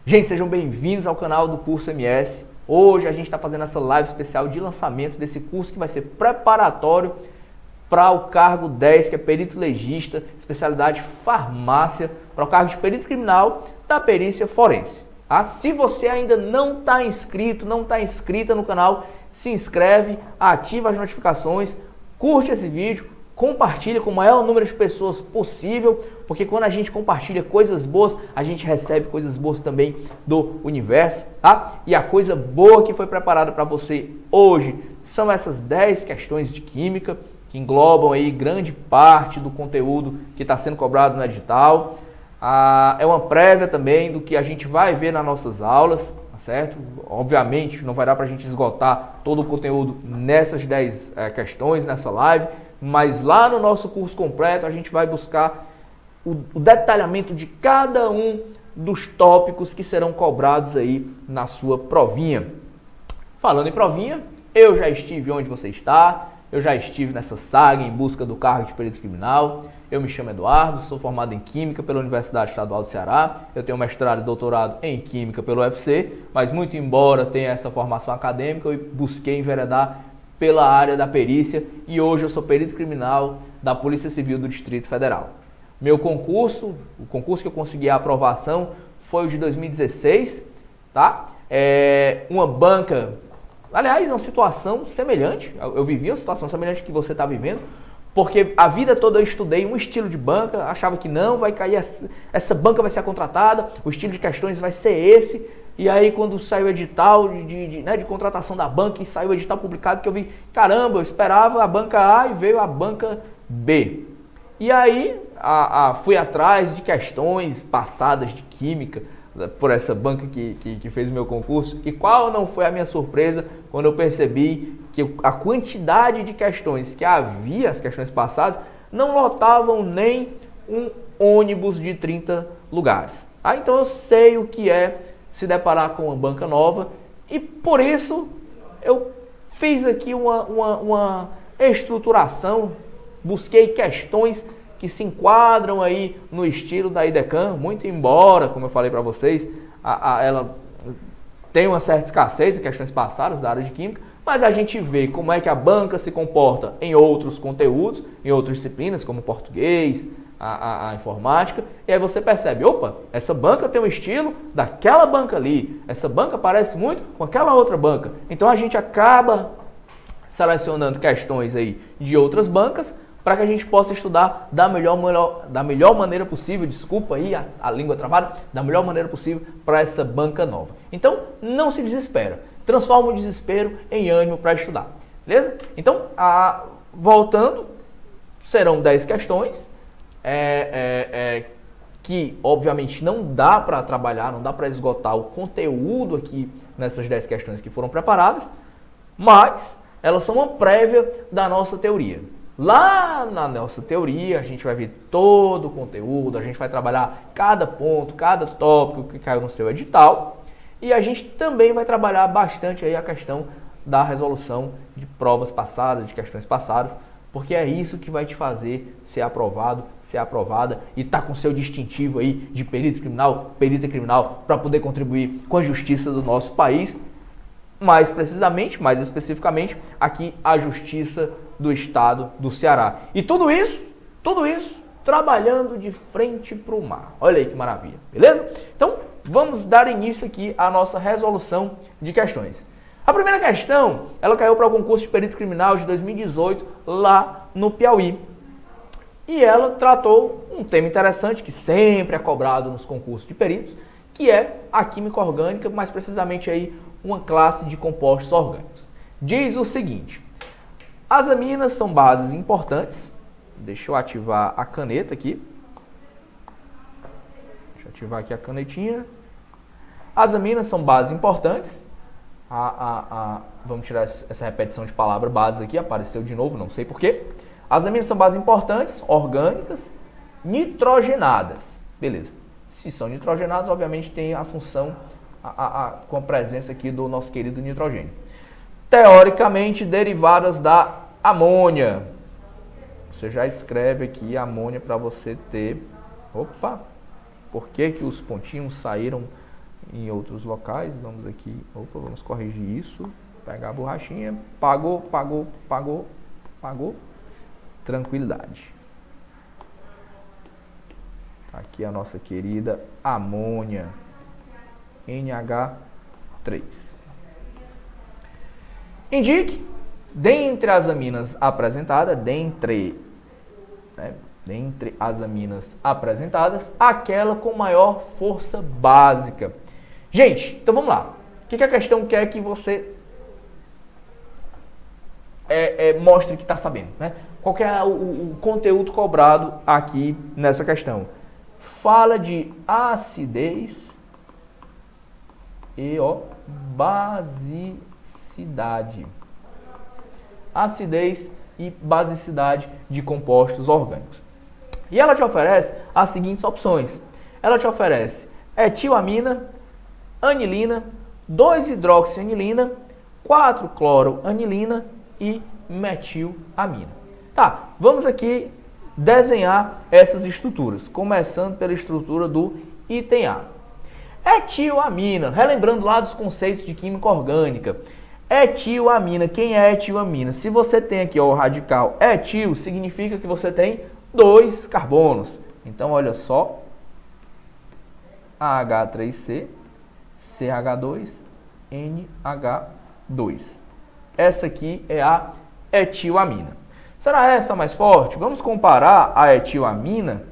Gente, sejam bem-vindos ao canal do curso MS. Hoje a gente está fazendo essa live especial de lançamento desse curso que vai ser preparatório para o cargo 10, que é perito legista, especialidade farmácia, para o cargo de perito criminal da perícia forense. Tá? Se você ainda não está inscrito, não está inscrita no canal, se inscreve, ativa as notificações, curte esse vídeo, compartilha com o maior número de pessoas possível, porque quando a gente compartilha coisas boas, a gente recebe coisas boas também do universo, tá? E a coisa boa que foi preparada para você hoje são essas 10 questões de química, que englobam aí grande parte do conteúdo que está sendo cobrado no edital. É uma prévia também do que a gente vai ver nas nossas aulas, tá certo? Obviamente não vai dar para a gente esgotar todo o conteúdo nessas 10 questões, nessa live, mas lá no nosso curso completo a gente vai buscar o detalhamento de cada um dos tópicos que serão cobrados aí na sua provinha. Falando em provinha, eu já estive onde você está, eu já estive nessa saga em busca do cargo de perito criminal. Eu me chamo Eduardo, sou formado em Química pela Universidade Estadual do Ceará, eu tenho mestrado e doutorado em Química pelo UFC, mas muito embora tenha essa formação acadêmica, eu busquei enveredar pela área da perícia e hoje eu sou perito criminal da Polícia Civil do Distrito Federal. Meu concurso, o concurso que eu consegui a aprovação foi o de 2016, tá? Uma banca, aliás, uma situação semelhante, eu vivi uma situação semelhante que você está vivendo, porque a vida toda eu estudei um estilo de banca, achava que não, vai cair, essa banca vai ser contratada, o estilo de questões vai ser esse. E aí quando saiu o edital de contratação da banca e saiu o edital publicado, que eu vi, caramba, eu esperava a banca A e veio a banca B. E aí fui atrás de questões passadas de química por essa banca que fez o meu concurso. E qual não foi a minha surpresa quando eu percebi que a quantidade de questões que havia, as questões passadas, não lotavam nem um ônibus de 30 lugares. Então eu sei o que é se deparar com uma banca nova e por isso eu fiz aqui uma estruturação, busquei questões que se enquadram aí no estilo da IDECAM, muito embora, como eu falei para vocês, ela tem uma certa escassez de questões passadas da área de Química, mas a gente vê como é que a banca se comporta em outros conteúdos, em outras disciplinas, como português, a informática, e aí você percebe, opa, essa banca tem um estilo daquela banca ali, essa banca parece muito com aquela outra banca. Então a gente acaba selecionando questões aí de outras bancas para que a gente possa estudar da melhor maneira possível, desculpa aí a língua travada, da melhor maneira possível para essa banca nova. Então não se desespera, transforma o desespero em ânimo para estudar, beleza? Então, voltando, serão 10 questões, que obviamente não dá para trabalhar, não dá para esgotar o conteúdo aqui nessas 10 questões que foram preparadas, mas elas são uma prévia da nossa teoria. Lá na nossa teoria a gente vai ver todo o conteúdo, a gente vai trabalhar cada ponto, cada tópico que caiu no seu edital e a gente também vai trabalhar bastante aí a questão da resolução de provas passadas, de questões passadas, porque é isso que vai te fazer ser aprovado, ser aprovada e estar com seu distintivo aí de perito criminal, perita criminal, para poder contribuir com a justiça do nosso país, mais precisamente, mais especificamente, aqui a justiça do estado do Ceará. E tudo isso trabalhando de frente para o mar. Olha aí que maravilha, beleza? Então, vamos dar início aqui à nossa resolução de questões. A primeira questão, ela caiu para o concurso de perito criminal de 2018, lá no Piauí. E ela tratou um tema interessante que sempre é cobrado nos concursos de peritos, que é a química orgânica, mais precisamente aí uma classe de compostos orgânicos. Diz o seguinte: as aminas são bases importantes. Deixa eu ativar a caneta aqui. Deixa eu ativar aqui a canetinha. As aminas são bases importantes. Vamos tirar essa repetição de palavra bases aqui, apareceu de novo, não sei porquê. As aminas são bases importantes, orgânicas, nitrogenadas. Beleza. Se são nitrogenadas, obviamente tem a função com a presença aqui do nosso querido nitrogênio. Teoricamente derivadas da amônia. Você já escreve aqui amônia para você ter... Opa! Por que os pontinhos saíram em outros locais. Vamos aqui, opa, vamos corrigir isso. Pegar a borrachinha, pagou. Tranquilidade. Aqui a nossa querida amônia, NH3. Indique, dentre as aminas apresentadas, dentre as aminas apresentadas, aquela com maior força básica. Gente, então vamos lá. O que a questão quer que você mostre que está sabendo, né? Qual que é o conteúdo cobrado aqui nessa questão? Fala de acidez e basicidade. Acidez e basicidade de compostos orgânicos. E ela te oferece as seguintes opções. Ela te oferece etilamina, anilina, 2-hidroxianilina, 4-cloroanilina e metilamina. Tá, vamos aqui desenhar essas estruturas, começando pela estrutura do item A. Etilamina, relembrando lá dos conceitos de química orgânica. Etilamina, quem é etilamina? Se você tem aqui o radical etil, significa que você tem 2 carbonos. Então, olha só, H3C, CH2, NH2. Essa aqui é a etilamina. Será essa mais forte? Vamos comparar a etilamina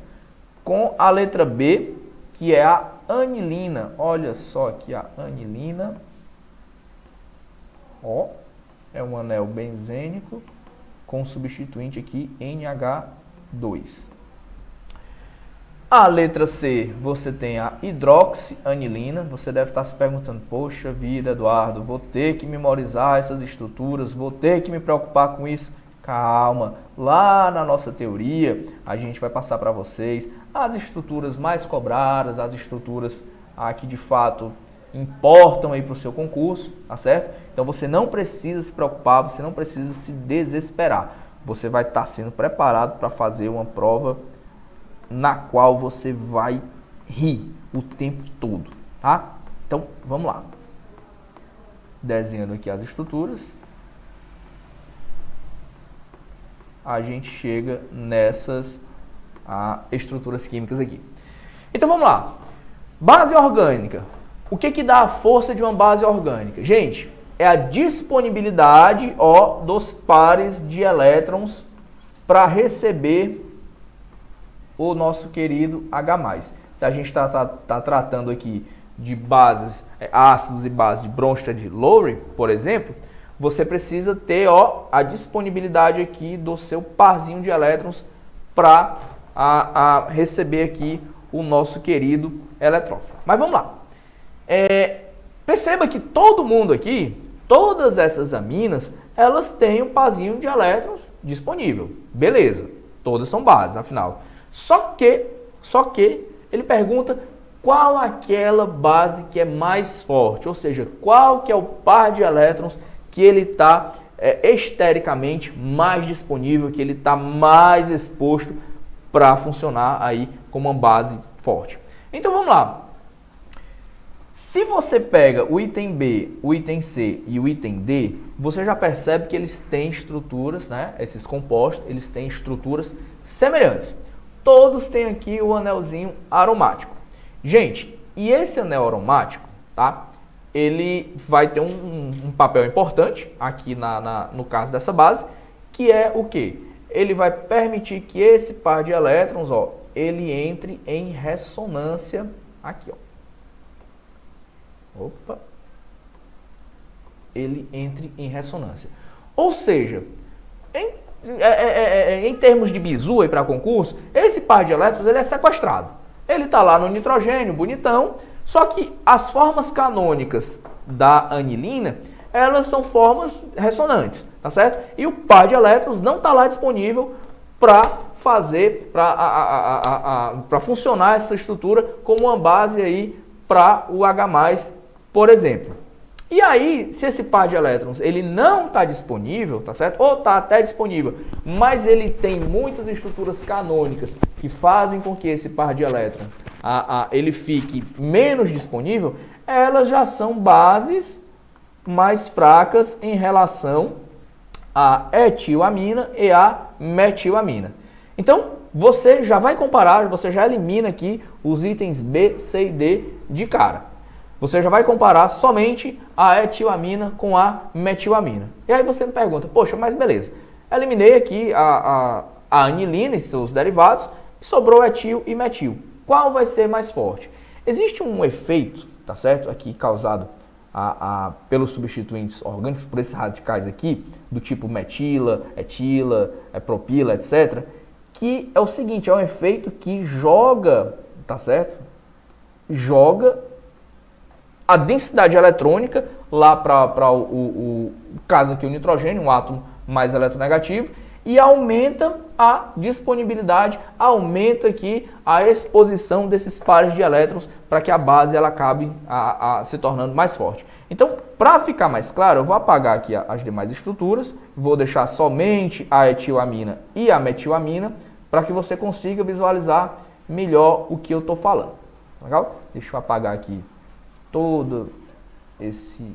com a letra B, que é a anilina. Olha só aqui a anilina. Ó, é um anel benzênico com substituinte aqui NH2. A letra C, você tem a hidroxianilina. Você deve estar se perguntando, poxa vida, Eduardo, vou ter que memorizar essas estruturas, vou ter que me preocupar com isso. Calma, lá na nossa teoria, a gente vai passar para vocês as estruturas mais cobradas, as estruturas que de fato importam aí para o seu concurso, tá certo? Então você não precisa se preocupar, você não precisa se desesperar. Você vai estar sendo preparado para fazer uma prova na qual você vai rir o tempo todo, tá? Então, vamos lá. Desenhando aqui as estruturas. A gente chega nessas estruturas químicas aqui. Então vamos lá. Base orgânica. O que dá a força de uma base orgânica? Gente, é a disponibilidade dos pares de elétrons para receber o nosso querido H+. Se a gente está tratando aqui de bases, ácidos e bases de Bronsted-Lowry, por exemplo, você precisa ter a disponibilidade aqui do seu parzinho de elétrons para receber aqui o nosso querido eletrófilo. Mas vamos lá. Perceba que todo mundo aqui, todas essas aminas, elas têm um parzinho de elétrons disponível. Beleza, todas são bases, afinal. Só que ele pergunta qual aquela base que é mais forte, ou seja, qual que é o par de elétrons que ele está estericamente mais disponível, que ele está mais exposto para funcionar aí como uma base forte. Então vamos lá. Se você pega o item B, o item C e o item D, você já percebe que eles têm estruturas, né? Esses compostos, eles têm estruturas semelhantes. Todos têm aqui o anelzinho aromático. Gente, e esse anel aromático, tá? Ele vai ter um papel importante aqui no caso dessa base, que é o quê? Ele vai permitir que esse par de elétrons, ele entre em ressonância aqui, Opa! Ele entre em ressonância. Ou seja, em termos de bizu aí para concurso, esse par de elétrons ele é sequestrado. Ele está lá no nitrogênio, bonitão, só que as formas canônicas da anilina, elas são formas ressonantes, tá certo? E o par de elétrons não está lá disponível para fazer, para funcionar essa estrutura como uma base aí para o H+, por exemplo. E aí, se esse par de elétrons ele não está disponível, tá certo? Ou está até disponível, mas ele tem muitas estruturas canônicas que fazem com que esse par de elétrons ele fique menos disponível, elas já são bases mais fracas em relação à etilamina e à metilamina. Então, você já vai comparar, você já elimina aqui os itens B, C e D de cara. Você já vai comparar somente a etilamina com a metilamina. E aí você me pergunta, poxa, mas beleza, eliminei aqui a anilina e seus derivados, sobrou etil e metil. Qual vai ser mais forte? Existe um efeito, tá certo, aqui causado pelos substituintes orgânicos, por esses radicais aqui, do tipo metila, etila, propila, etc., que é o seguinte, é um efeito que joga, tá certo? Joga a densidade eletrônica lá para o caso aqui, o nitrogênio, um átomo mais eletronegativo, e aumenta a disponibilidade, aumenta aqui a exposição desses pares de elétrons para que a base ela acabe se tornando mais forte. Então, para ficar mais claro, eu vou apagar aqui as demais estruturas, vou deixar somente a etilamina e a metilamina para que você consiga visualizar melhor o que eu estou falando. Legal? Deixa eu apagar aqui todo esse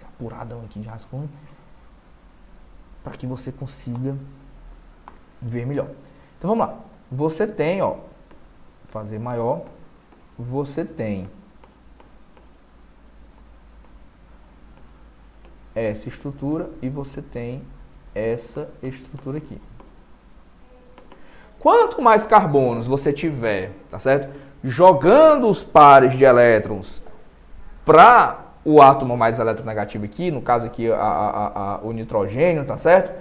apuradão aqui de rascunho, para que você consiga ver melhor. Então vamos lá. Você tem, ó, fazer maior, você tem essa estrutura e você tem essa estrutura aqui. Quanto mais carbonos você tiver, tá certo? Jogando os pares de elétrons para o átomo mais eletronegativo aqui, no caso aqui o nitrogênio, tá certo?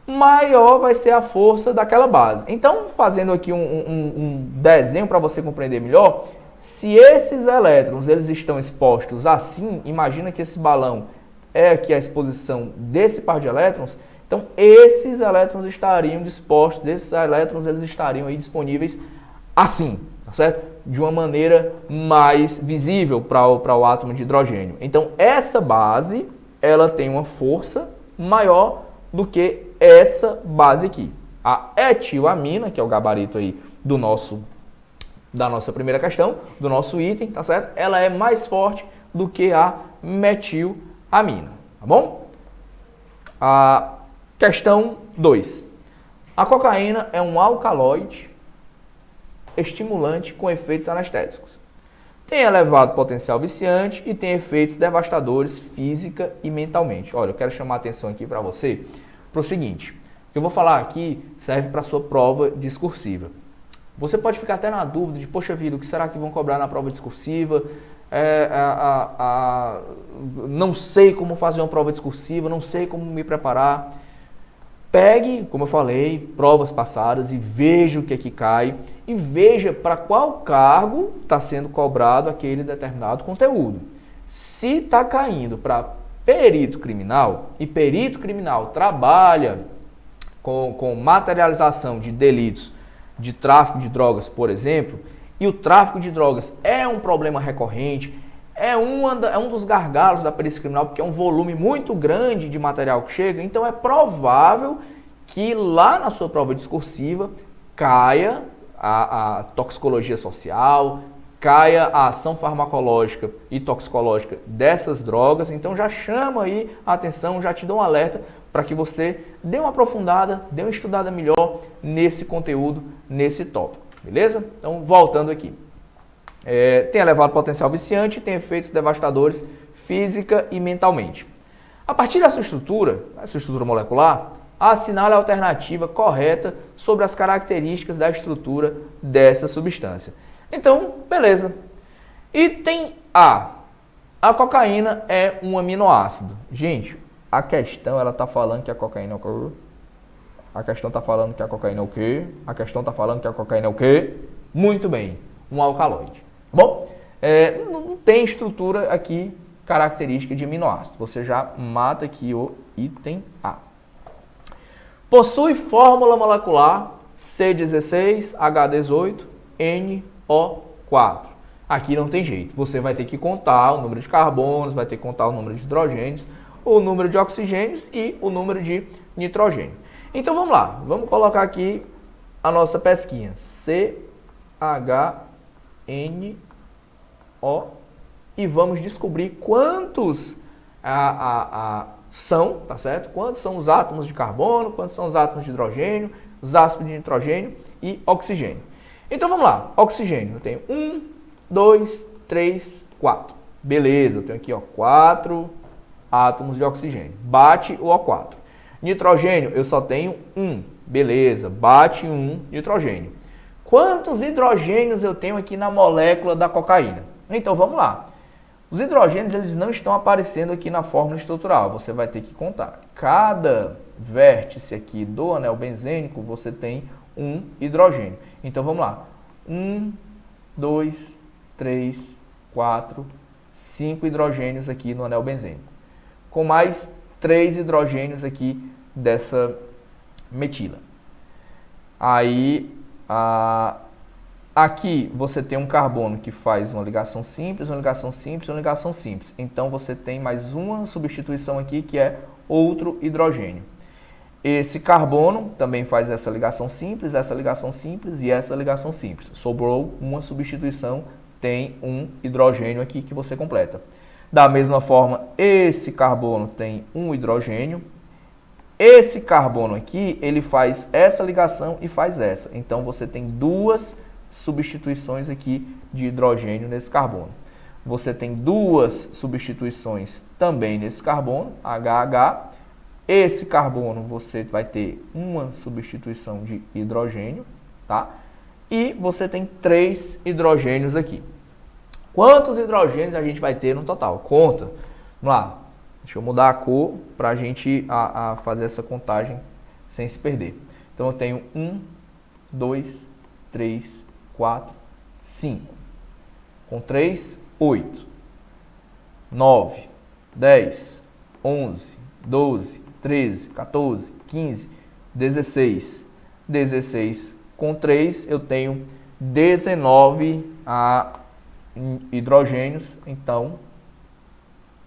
Maior vai ser a força daquela base. Então, fazendo aqui um desenho para você compreender melhor, se esses elétrons eles estão expostos assim, imagina que esse balão é aqui a exposição desse par de elétrons, então esses elétrons estariam dispostos, esses elétrons eles estariam aí disponíveis assim, tá certo? De uma maneira mais visível para o átomo de hidrogênio. Então, essa base, ela tem uma força maior do que essa base aqui. A etilamina, que é o gabarito aí da nossa primeira questão, do nosso item, tá certo? Ela é mais forte do que a metilamina, tá bom? A questão 2. A cocaína é um alcaloide estimulante com efeitos anestésicos. Tem elevado potencial viciante e tem efeitos devastadores física e mentalmente. Olha, eu quero chamar a atenção aqui para você para o seguinte, o que eu vou falar aqui serve para a sua prova discursiva. Você pode ficar até na dúvida de, poxa vida, o que será que vão cobrar na prova discursiva? Não sei como fazer uma prova discursiva, não sei como me preparar. Pegue, como eu falei, provas passadas e veja o que aqui cai e veja para qual cargo está sendo cobrado aquele determinado conteúdo. Se está caindo para perito criminal e perito criminal trabalha com materialização de delitos de tráfico de drogas, por exemplo, e o tráfico de drogas é um problema recorrente, é um dos gargalos da perícia criminal, porque é um volume muito grande de material que chega, então é provável que lá na sua prova discursiva caia a toxicologia social, caia a ação farmacológica e toxicológica dessas drogas, então já chama aí a atenção, já te dou um alerta para que você dê uma aprofundada, dê uma estudada melhor nesse conteúdo, nesse tópico, beleza? Então, voltando aqui. Tem elevado potencial viciante e tem efeitos devastadores física e mentalmente. A partir dessa estrutura, essa estrutura molecular, assinale a alternativa correta sobre as características da estrutura dessa substância. Então, beleza. Item A. A cocaína é um aminoácido. Gente, a questão ela está falando que a cocaína é o quê? A questão está falando que a cocaína é o quê? A questão está falando que a cocaína é o quê? Muito bem, um alcaloide. Bom, não tem estrutura aqui característica de aminoácido. Você já mata aqui o item A. Possui fórmula molecular C16H18 NO4. Aqui não tem jeito. Você vai ter que contar o número de carbonos, vai ter que contar o número de hidrogênios, o número de oxigênios e o número de nitrogênio. Então vamos lá. Vamos colocar aqui a nossa pesquinha. HNO e vamos descobrir quantos são, tá certo? Quantos são os átomos de carbono, quantos são os átomos de hidrogênio, os átomos de nitrogênio e oxigênio. Então vamos lá, oxigênio, eu tenho 1, 2, 3, 4. Beleza, eu tenho aqui 4 átomos de oxigênio, bate o O4. Nitrogênio, eu só tenho 1, beleza, bate 1 nitrogênio. Quantos hidrogênios eu tenho aqui na molécula da cocaína? Então vamos lá. Os hidrogênios eles não estão aparecendo aqui na fórmula estrutural, você vai ter que contar. Cada vértice aqui do anel benzênico você tem um hidrogênio. Então vamos lá. 1, 2, 3, 4, 5 hidrogênios aqui no anel benzênico. Com mais 3 hidrogênios aqui dessa metila. Aí, aqui você tem um carbono que faz uma ligação simples, uma ligação simples, uma ligação simples. Então você tem mais uma substituição aqui que é outro hidrogênio. Esse carbono também faz essa ligação simples e essa ligação simples. Sobrou uma substituição, tem um hidrogênio aqui que você completa. Da mesma forma, esse carbono tem um hidrogênio. Esse carbono aqui, ele faz essa ligação e faz essa. Então, você tem duas substituições aqui de hidrogênio nesse carbono. Você tem duas substituições também nesse carbono, HH. Esse carbono, você vai ter uma substituição de hidrogênio, tá? E você tem 3 hidrogênios aqui. Quantos hidrogênios a gente vai ter no total? Conta. Vamos lá. Deixa eu mudar a cor para a gente fazer essa contagem sem se perder. Então, eu tenho 1, 2, 3, 4, 5. Com 3, 8. 9, 10, 11, 12, 13, 14, 15, 16. 16 com 3, eu tenho 19 hidrogênios, então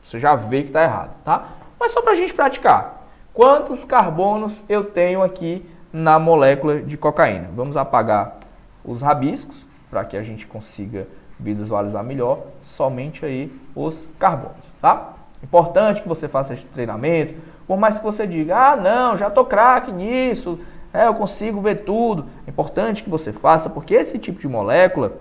você já vê que está errado, tá? Mas só para a gente praticar. Quantos carbonos eu tenho aqui na molécula de cocaína? Vamos apagar os rabiscos para que a gente consiga visualizar melhor somente aí os carbonos, tá? Importante que você faça esse treinamento, por mais que você diga, não, já tô craque nisso, eu consigo ver tudo. É importante que você faça, porque esse tipo de molécula,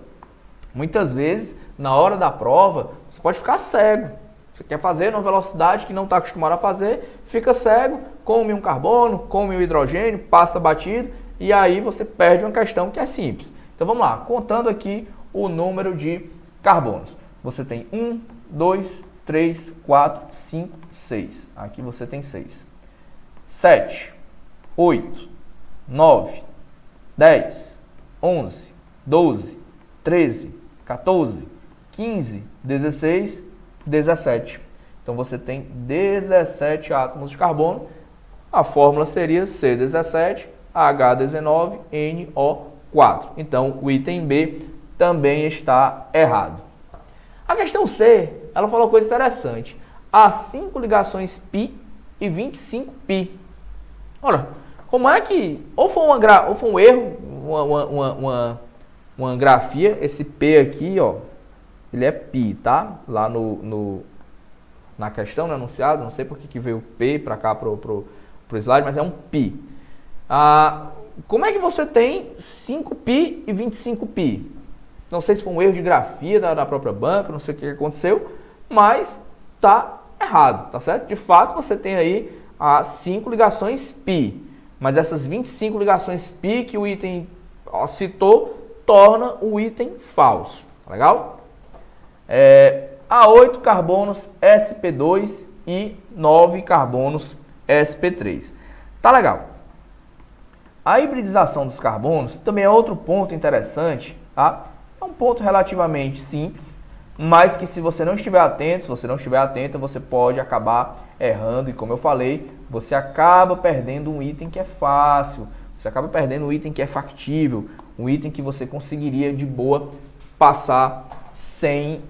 muitas vezes, na hora da prova, você pode ficar cego. Você quer fazer numa velocidade que não está acostumado a fazer, fica cego, come um carbono, come um hidrogênio, passa batido, e aí você perde uma questão que é simples. Então vamos lá, contando aqui o número de carbonos. Você tem 1, 2, 3, 4, 5, 6. Aqui você tem 6. 7, 8, 9, 10, 11, 12, 13, 14, 15, 16, 17. Então você tem 17 átomos de carbono. A fórmula seria C17, H19, NO4. Então o item B também está errado. A questão C, ela falou uma coisa interessante. Há 5 ligações π e 25 π. Ora, como é que... Ou foi um erro, uma grafia, esse P aqui, ó, ele é π, tá? Lá na questão, no enunciado, não sei por que veio P para cá pro slide, mas é um π. Como é que você tem 5π e 25π? Não sei se foi um erro de grafia da própria banca, não sei o que aconteceu, mas tá errado, tá certo? De fato, você tem aí as 5 ligações π, mas essas 25 ligações π que o item citou, torna o item falso, tá legal? Há 8 carbonos sp2 e 9 carbonos sp3. Tá legal. A hibridização dos carbonos também é outro ponto interessante, tá? É um ponto relativamente simples, mas que se você não estiver atento, você pode acabar errando e, como eu falei, você acaba perdendo um item que é fácil, você acaba perdendo um item que é factível, um item que você conseguiria de boa passar sem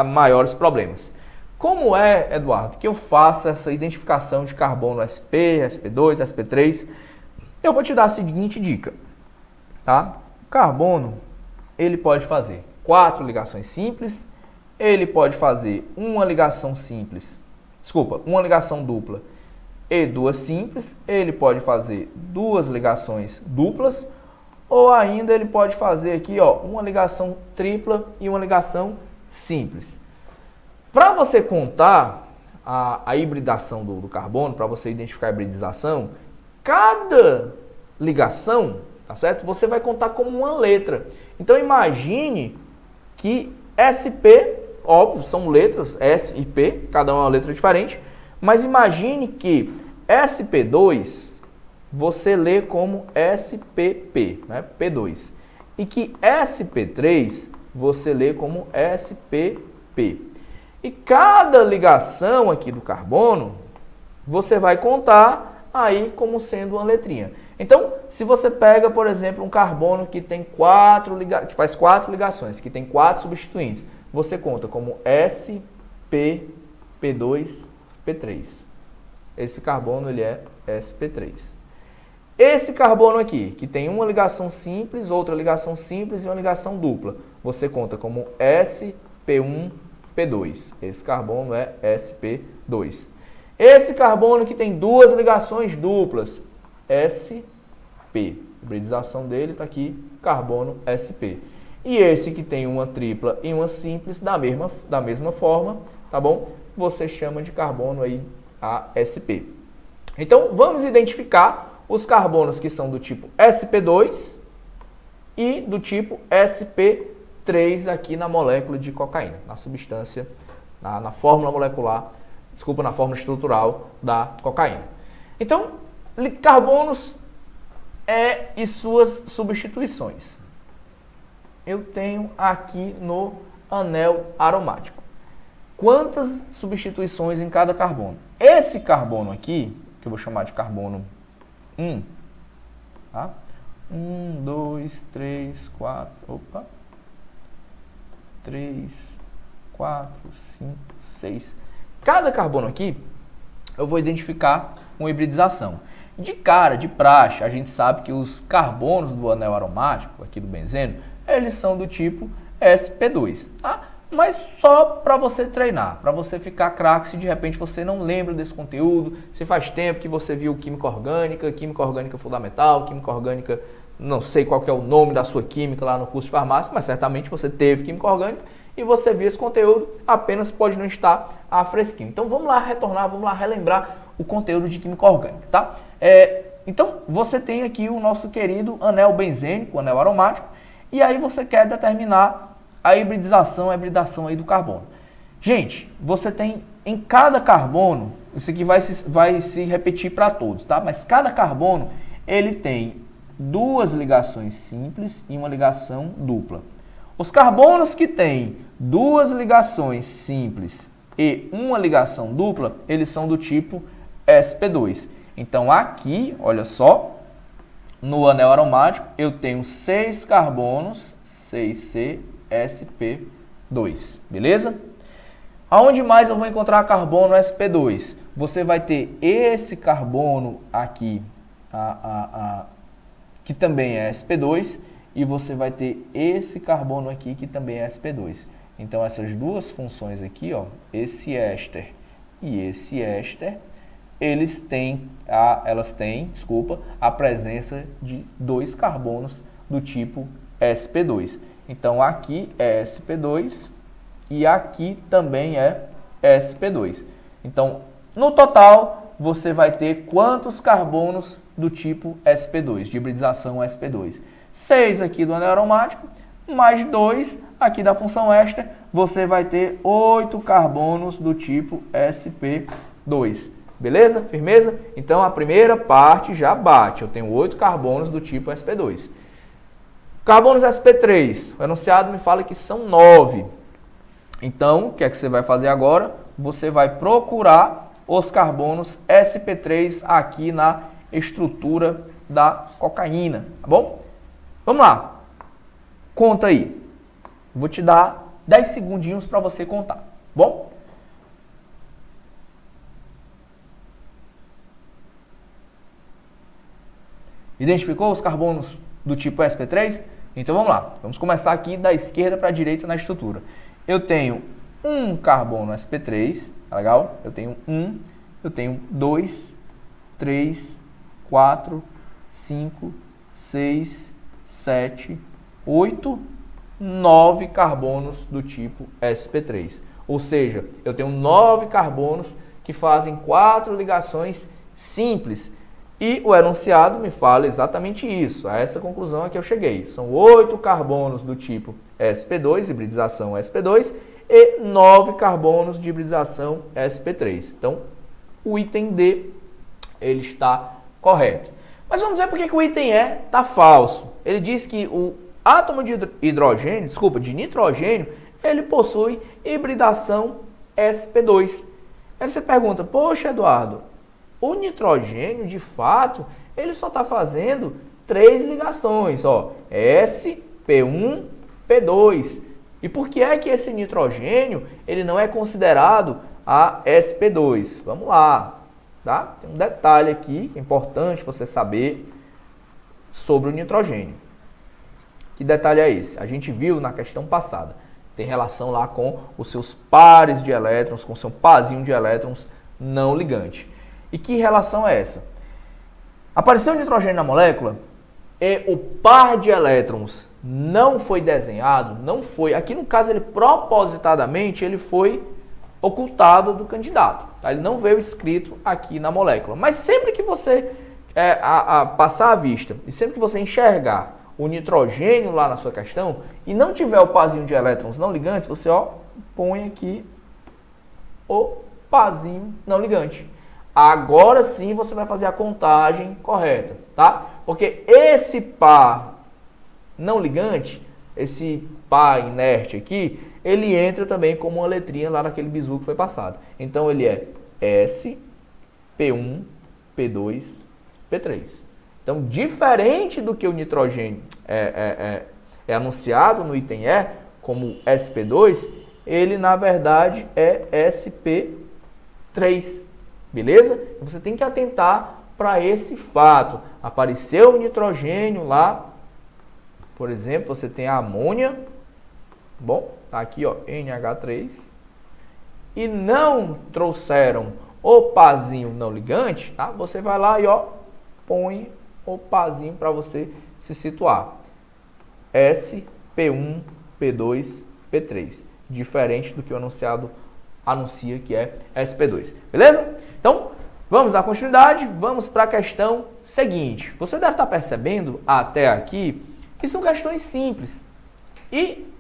maiores problemas. Como é, Eduardo, que eu faço essa identificação de carbono sp, sp2, sp3? Eu vou te dar a seguinte dica, tá? O carbono, ele pode fazer 4 ligações simples, ele pode fazer uma ligação simples, uma ligação dupla e 2 simples, ele pode fazer 2 ligações duplas, ou ainda ele pode fazer aqui, ó, uma ligação tripla e uma ligação simples. Para você contar a hibridação do carbono, para você identificar a hibridização, cada ligação, tá certo? Você vai contar como uma letra. Então imagine que SP, óbvio, são letras S e P, cada uma é uma letra diferente, mas imagine que SP2 você lê como SPP, né? P2. E que SP3 você lê como SPP. E cada ligação aqui do carbono, você vai contar aí como sendo uma letrinha. Então, se você pega, por exemplo, um carbono que tem que faz 4 ligações, que tem 4 substituintes, você conta como SP, P2, P3. Esse carbono ele é SP3. Esse carbono aqui, que tem uma ligação simples, outra ligação simples e uma ligação dupla, você conta como SP1, P2. Esse carbono é SP2. Esse carbono que tem 2 ligações duplas, SP. A hibridização dele está aqui, carbono SP. E esse que tem uma tripla e uma simples, da mesma forma, tá bom? Você chama de carbono aí AsP. Então, vamos identificar os carbonos que são do tipo sp2 e do tipo sp3 aqui na molécula de cocaína, na substância, na fórmula molecular, na fórmula estrutural da cocaína. Então, carbonos e suas substituições. Eu tenho aqui no anel aromático. Quantas substituições em cada carbono? Esse carbono aqui, que eu vou chamar de carbono 1, tá? 1, 2, 3, 4, 3, 4, 5, 6. Cada carbono aqui, eu vou identificar uma hibridização. De cara, de praxe, a gente sabe que os carbonos do anel aromático, aqui do benzeno, eles são do tipo sp2, tá? Mas só para você treinar, para você ficar craque, se de repente você não lembra desse conteúdo, se faz tempo que você viu química orgânica fundamental, química orgânica, não sei qual que é o nome da sua química lá no curso de farmácia, mas certamente você teve química orgânica e você viu esse conteúdo, apenas pode não estar fresquinho. Então vamos lá retornar, vamos lá relembrar o conteúdo de química orgânica, tá? Então você tem aqui o nosso querido anel benzênico, anel aromático, e aí você quer determinar a hibridação aí do carbono. Gente, você tem em cada carbono, isso aqui vai se repetir para todos, tá? Mas cada carbono, ele tem 2 ligações simples e uma ligação dupla. Os carbonos que têm 2 ligações simples e uma ligação dupla, eles são do tipo sp2. Então aqui, olha só, no anel aromático, eu tenho 6 carbonos, 6C, sp2, beleza? Aonde mais eu vou encontrar carbono sp2? Você vai ter esse carbono aqui, que também é sp2, e você vai ter esse carbono aqui, que também é sp2. Então, essas duas funções aqui, ó, esse éster e esse éster, elas têm a presença de 2 carbonos do tipo sp2. Então, aqui é sp2 e aqui também é sp2. Então, no total, você vai ter quantos carbonos do tipo sp2, de hibridização sp2? 6 aqui do anel aromático, mais 2 aqui da função éster, você vai ter 8 carbonos do tipo sp2. Beleza? Firmeza? Então, a primeira parte já bate. Eu tenho 8 carbonos do tipo sp2. Carbonos sp3, o enunciado me fala que são 9. Então, o que é que você vai fazer agora? Você vai procurar os carbonos sp3 aqui na estrutura da cocaína, tá bom? Vamos lá. Conta aí. Vou te dar 10 segundinhos para você contar, tá bom? Identificou os carbonos do tipo sp3? Então vamos lá, vamos começar aqui da esquerda para a direita na estrutura. Eu tenho um carbono sp3, tá legal? Eu tenho 1, eu tenho 2, 3, 4, 5, 6, 7, 8, 9 carbonos do tipo sp3. Ou seja, eu tenho 9 carbonos que fazem 4 ligações simples. E o enunciado me fala exatamente isso, a essa conclusão a que eu cheguei. São 8 carbonos do tipo sp2, hibridização sp2, e 9 carbonos de hibridização sp3. Então, o item D, ele está correto. Mas vamos ver por que o item E está falso. Ele diz que o átomo de nitrogênio, ele possui hibridação sp2. Aí você pergunta, poxa, Eduardo, o nitrogênio, de fato, ele só está fazendo 3 ligações, ó, S, P1, P2. E por que é que esse nitrogênio ele não é considerado a sp2? Vamos lá, tá? Tem um detalhe aqui que é importante você saber sobre o nitrogênio. Que detalhe é esse? A gente viu na questão passada. Tem relação lá com os seus pares de elétrons, com o seu parzinho de elétrons não ligante. E que relação é essa? Apareceu o nitrogênio na molécula e o par de elétrons não foi desenhado, não foi. Aqui no caso ele propositadamente ele foi ocultado do candidato. Tá? Ele não veio escrito aqui na molécula. Mas sempre que você passar a vista e sempre que você enxergar o nitrogênio lá na sua questão e não tiver o parzinho de elétrons não ligantes, você põe aqui o parzinho não ligante. Agora sim você vai fazer a contagem correta, tá? Porque esse par não ligante, esse par inerte aqui, ele entra também como uma letrinha lá naquele bizu que foi passado. Então ele é S, P1, P2, P3. Então, diferente do que o nitrogênio é anunciado no item E como sp2, ele na verdade é sp3. Beleza? Então, você tem que atentar para esse fato. Apareceu o nitrogênio lá, por exemplo, você tem a amônia, bom, tá aqui, ó, NH3, e não trouxeram o parzinho não ligante, tá? Você vai lá e, põe o parzinho para você se situar. S, P1, P2, P3. Diferente do que o anunciado anuncia que é sp2. Beleza? Então, vamos dar continuidade, vamos para a questão seguinte. Você deve estar percebendo até aqui que são questões simples. E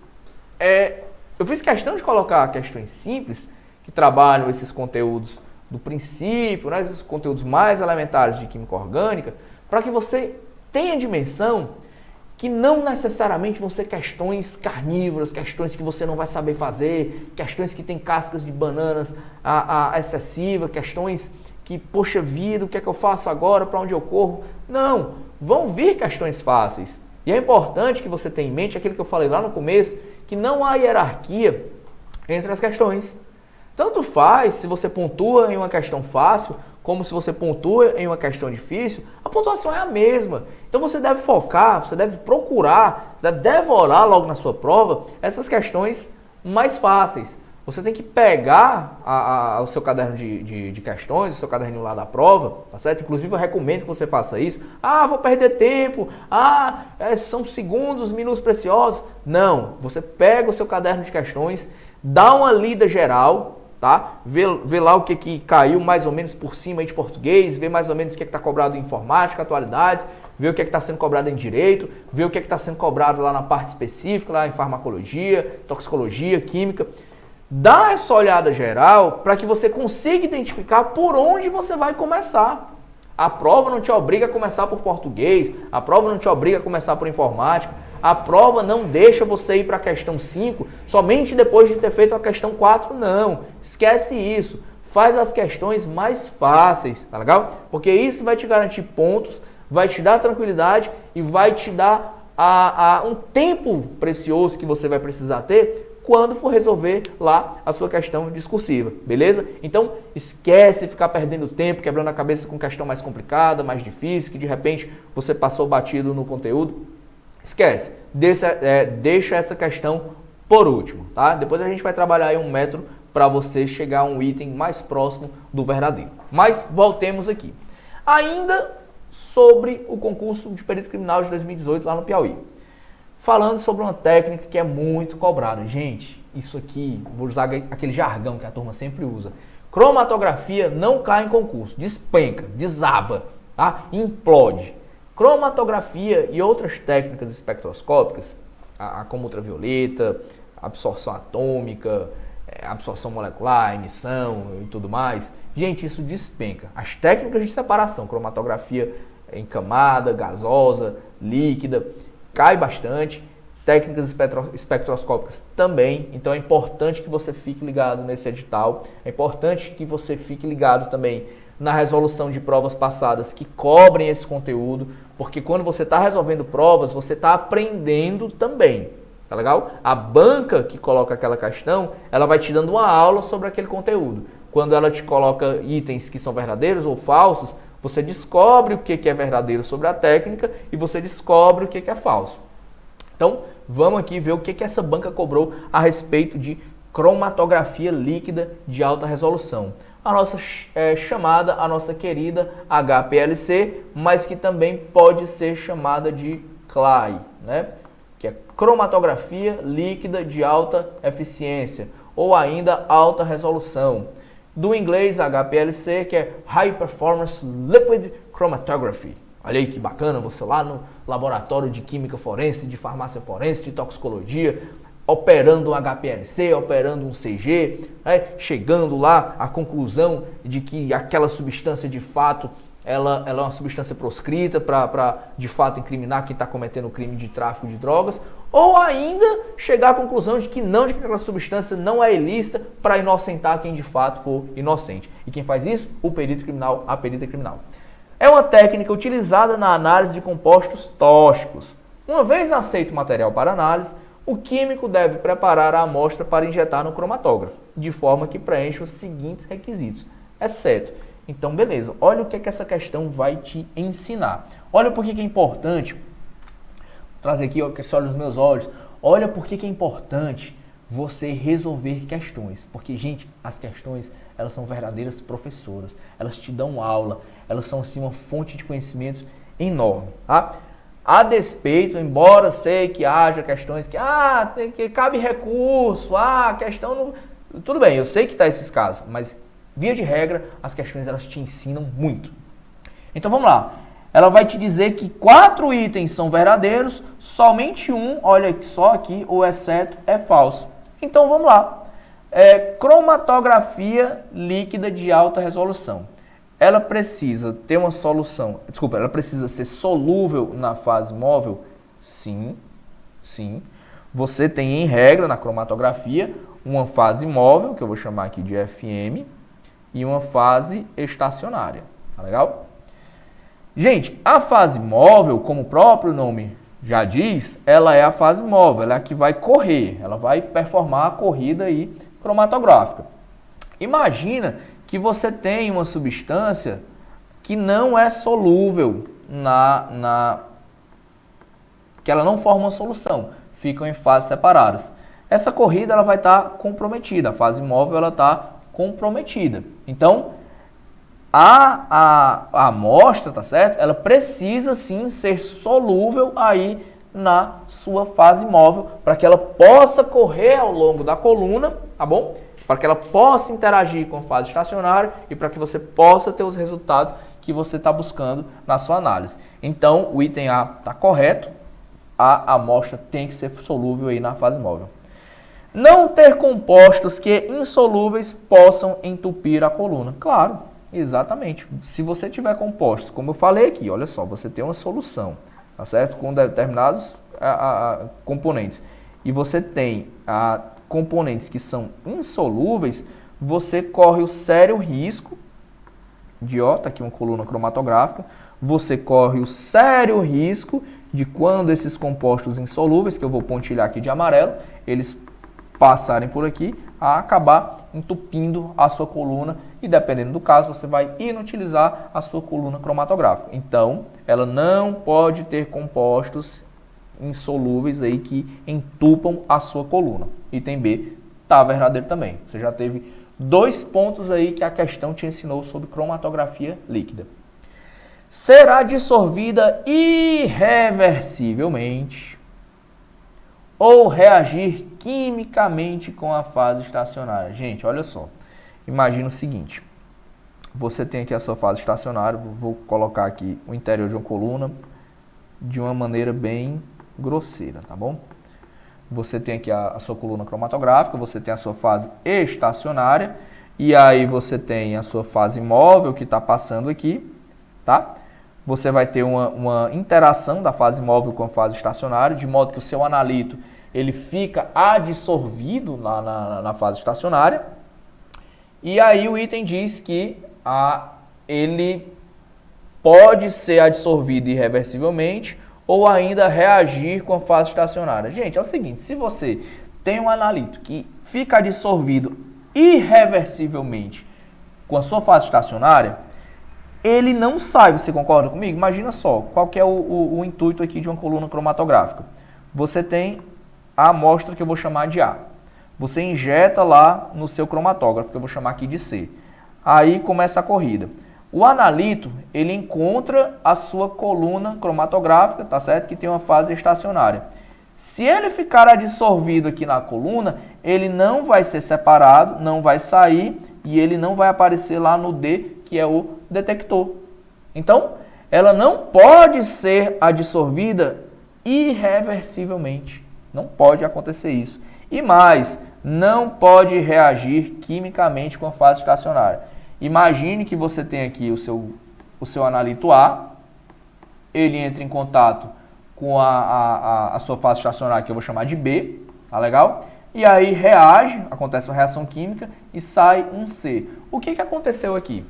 eu fiz questão de colocar questões simples que trabalham esses conteúdos do princípio, né, esses conteúdos mais elementares de química orgânica, para que você tenha dimensão que não necessariamente vão ser questões carnívoras, questões que você não vai saber fazer, questões que tem cascas de bananas excessiva, questões que, poxa vida, o que é que eu faço agora, para onde eu corro? Não, vão vir questões fáceis. E é importante que você tenha em mente aquilo que eu falei lá no começo, que não há hierarquia entre as questões. Tanto faz se você pontua em uma questão fácil, como se você pontua em uma questão difícil, a pontuação é a mesma. Então você deve focar, você deve procurar, você deve devorar logo na sua prova essas questões mais fáceis. Você tem que pegar o seu caderno de questões, o seu caderninho lá da prova, tá certo? Inclusive eu recomendo que você faça isso. Vou perder tempo, são segundos, minutos preciosos. Não, você pega o seu caderno de questões, dá uma lida geral, tá? Vê lá o que caiu mais ou menos por cima aí de português, vê mais ou menos o que está cobrado em informática, atualidades, vê o que está sendo cobrado em direito, vê o que está sendo cobrado lá na parte específica, lá em farmacologia, toxicologia, química. Dá essa olhada geral para que você consiga identificar por onde você vai começar. A prova não te obriga a começar por português, a prova não te obriga a começar por informática, a prova não deixa você ir para a questão 5 somente depois de ter feito a questão 4, não. Esquece isso. Faz as questões mais fáceis, tá legal? Porque isso vai te garantir pontos, vai te dar tranquilidade e vai te dar um tempo precioso que você vai precisar ter quando for resolver lá a sua questão discursiva, beleza? Então, esquece ficar perdendo tempo, quebrando a cabeça com questão mais complicada, mais difícil, que de repente você passou batido no conteúdo. esquece, deixa essa questão por último, tá? Depois a gente vai trabalhar aí um método para você chegar a um item mais próximo do verdadeiro. Mas voltemos aqui. Ainda sobre o concurso de perito criminal de 2018 lá no Piauí. Falando sobre uma técnica que é muito cobrada. Gente, isso aqui, vou usar aquele jargão que a turma sempre usa. Cromatografia não cai em concurso, despenca, desaba, tá? Implode. Cromatografia e outras técnicas espectroscópicas, como ultravioleta, absorção atômica, absorção molecular, emissão e tudo mais, gente, isso despenca. As técnicas de separação, cromatografia em camada, gasosa, líquida, cai bastante. Técnicas espectroscópicas também, então é importante que você fique ligado nesse edital, é importante que você fique ligado também na resolução de provas passadas que cobrem esse conteúdo, porque quando você está resolvendo provas, você está aprendendo também, tá legal? A banca que coloca aquela questão, ela vai te dando uma aula sobre aquele conteúdo. Quando ela te coloca itens que são verdadeiros ou falsos, você descobre o que é verdadeiro sobre a técnica e você descobre o que é falso. Então, vamos aqui ver o que essa banca cobrou a respeito de cromatografia líquida de alta resolução. A nossa chamada, a nossa querida HPLC, mas que também pode ser chamada de CLAE, né? Que é cromatografia líquida de alta eficiência, ou ainda alta resolução. Do inglês HPLC, que é High Performance Liquid Chromatography. Olha aí que bacana, você lá no laboratório de química forense, de farmácia forense, de toxicologia, operando um HPLC, operando um CG, né? Chegando lá à conclusão de que aquela substância de fato ela é uma substância proscrita para de fato incriminar quem está cometendo o crime de tráfico de drogas, ou ainda chegar à conclusão de que aquela substância não é ilícita para inocentar quem de fato for inocente. E quem faz isso? O perito criminal, a perita criminal. É uma técnica utilizada na análise de compostos tóxicos. Uma vez aceito o material para análise, o químico deve preparar a amostra para injetar no cromatógrafo, de forma que preencha os seguintes requisitos, exceto. Então, beleza, olha o que essa questão vai te ensinar. Olha por que é importante, vou trazer aqui, ó, que você olha nos meus olhos, olha por que é importante você resolver questões. Porque, gente, as questões, elas são verdadeiras professoras, elas te dão aula, elas são, assim, uma fonte de conhecimentos enorme, tá? A despeito, embora sei que haja questões que cabe recurso, a questão não... Tudo bem, eu sei que está esses casos, mas via de regra, as questões elas te ensinam muito. Então vamos lá. Ela vai te dizer que 4 itens são verdadeiros, somente um, olha só aqui, o exceto é falso. Então vamos lá. Cromatografia líquida de alta resolução. Ela precisa ter uma solução, ela precisa ser solúvel na fase móvel? Sim, sim. Você tem em regra na cromatografia uma fase móvel, que eu vou chamar aqui de FM, e uma fase estacionária, tá legal? Gente, a fase móvel, como o próprio nome já diz, ela é a fase móvel, ela é a que vai correr, ela vai performar a corrida aí cromatográfica. Imagina que você tem uma substância que não é solúvel que ela não forma uma solução, ficam em fases separadas. Essa corrida ela vai estar comprometida, a fase móvel ela está comprometida. Então, a amostra, tá certo? Ela precisa sim ser solúvel aí na sua fase móvel, para que ela possa correr ao longo da coluna, tá bom? Para que ela possa interagir com a fase estacionária e para que você possa ter os resultados que você está buscando na sua análise. Então, o item A está correto, a amostra tem que ser solúvel aí na fase móvel. Não ter compostos que insolúveis possam entupir a coluna. Claro, exatamente. Se você tiver compostos, como eu falei aqui, olha só, você tem uma solução, tá certo? Com determinados componentes. E você tem componentes que são insolúveis, você corre o sério risco de, tá aqui uma coluna cromatográfica, você corre o sério risco de quando esses compostos insolúveis, que eu vou pontilhar aqui de amarelo, eles passarem por aqui, a acabar entupindo a sua coluna e, dependendo do caso, você vai inutilizar a sua coluna cromatográfica. Então, ela não pode ter compostos insolúveis aí que entupam a sua coluna. Item B está verdadeiro também. Você já teve 2 pontos aí que a questão te ensinou sobre cromatografia líquida. Será dissolvida irreversivelmente ou reagir quimicamente com a fase estacionária. Gente, olha só. Imagina o seguinte. Você tem aqui a sua fase estacionária. Vou colocar aqui o interior de uma coluna de uma maneira bem grosseira, tá bom? Você tem aqui a sua coluna cromatográfica, você tem a sua fase estacionária, e aí você tem a sua fase móvel que está passando aqui, tá? Você vai ter uma interação da fase móvel com a fase estacionária, de modo que o seu analito ele fica adsorvido na fase estacionária, e aí o item diz que ele pode ser adsorvido irreversivelmente ou ainda reagir com a fase estacionária. Gente, é o seguinte, se você tem um analito que fica adsorvido irreversivelmente com a sua fase estacionária, ele não sai, você concorda comigo? Imagina só, qual que é o intuito aqui de uma coluna cromatográfica. Você tem a amostra que eu vou chamar de A. Você injeta lá no seu cromatógrafo, que eu vou chamar aqui de C. Aí começa a corrida. O analito, ele encontra a sua coluna cromatográfica, tá certo? Que tem uma fase estacionária. Se ele ficar adsorvido aqui na coluna, ele não vai ser separado, não vai sair e ele não vai aparecer lá no D, que é o detector. Então, ela não pode ser adsorvida irreversivelmente. Não pode acontecer isso. E mais, não pode reagir quimicamente com a fase estacionária. Imagine que você tem aqui o seu analito A, ele entra em contato com a sua fase estacionária, que eu vou chamar de B, tá legal? E aí reage, acontece uma reação química e sai um C. O que aconteceu aqui?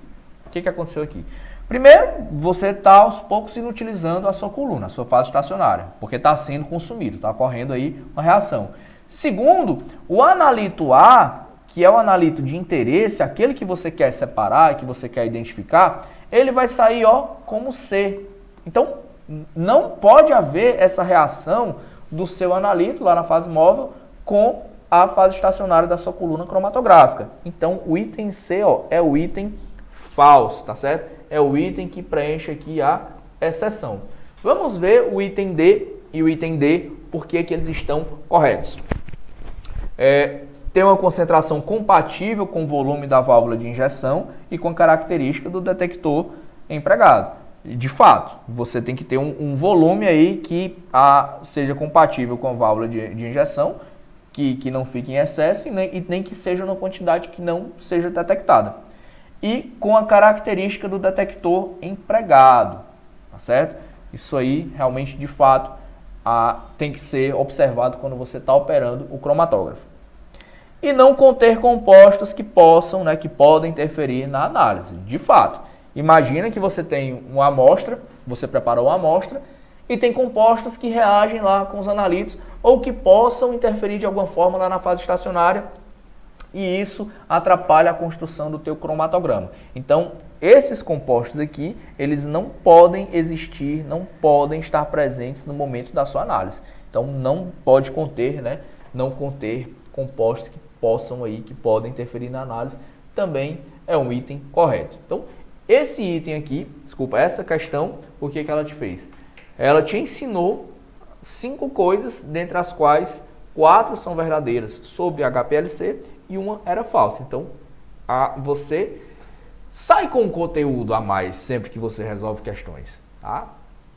Primeiro, você está aos poucos inutilizando a sua coluna, a sua fase estacionária, porque está sendo consumido, está ocorrendo aí uma reação. Segundo, o analito A, que é o analito de interesse, aquele que você quer separar, que você quer identificar, ele vai sair como C. Então, não pode haver essa reação do seu analito lá na fase móvel com a fase estacionária da sua coluna cromatográfica. Então, o item C é o item falso, tá certo? É o item que preenche aqui a exceção. Vamos ver o item D e o item D, por que eles estão corretos. Tem uma concentração compatível com o volume da válvula de injeção e com a característica do detector empregado. De fato, você tem que ter um volume aí que seja compatível com a válvula de injeção, que não fique em excesso e nem que seja uma quantidade que não seja detectada. E com a característica do detector empregado, tá certo? Isso aí, realmente, de fato, tem que ser observado quando você está operando o cromatógrafo. E não conter compostos que podem interferir na análise. De fato, imagina que você tem uma amostra, você preparou uma amostra, e tem compostos que reagem lá com os analitos, ou que possam interferir de alguma forma lá na fase estacionária, e isso atrapalha a construção do teu cromatograma. Então, esses compostos aqui, eles não podem existir, não podem estar presentes no momento da sua análise. Então, não pode conter, não conter compostos que podem interferir na análise, também é um item correto. Então, esse item aqui, essa questão, o que ela te fez? Ela te ensinou 5 coisas, dentre as quais 4 são verdadeiras sobre HPLC e uma era falsa. Então, você sai com um conteúdo a mais sempre que você resolve questões. Tá?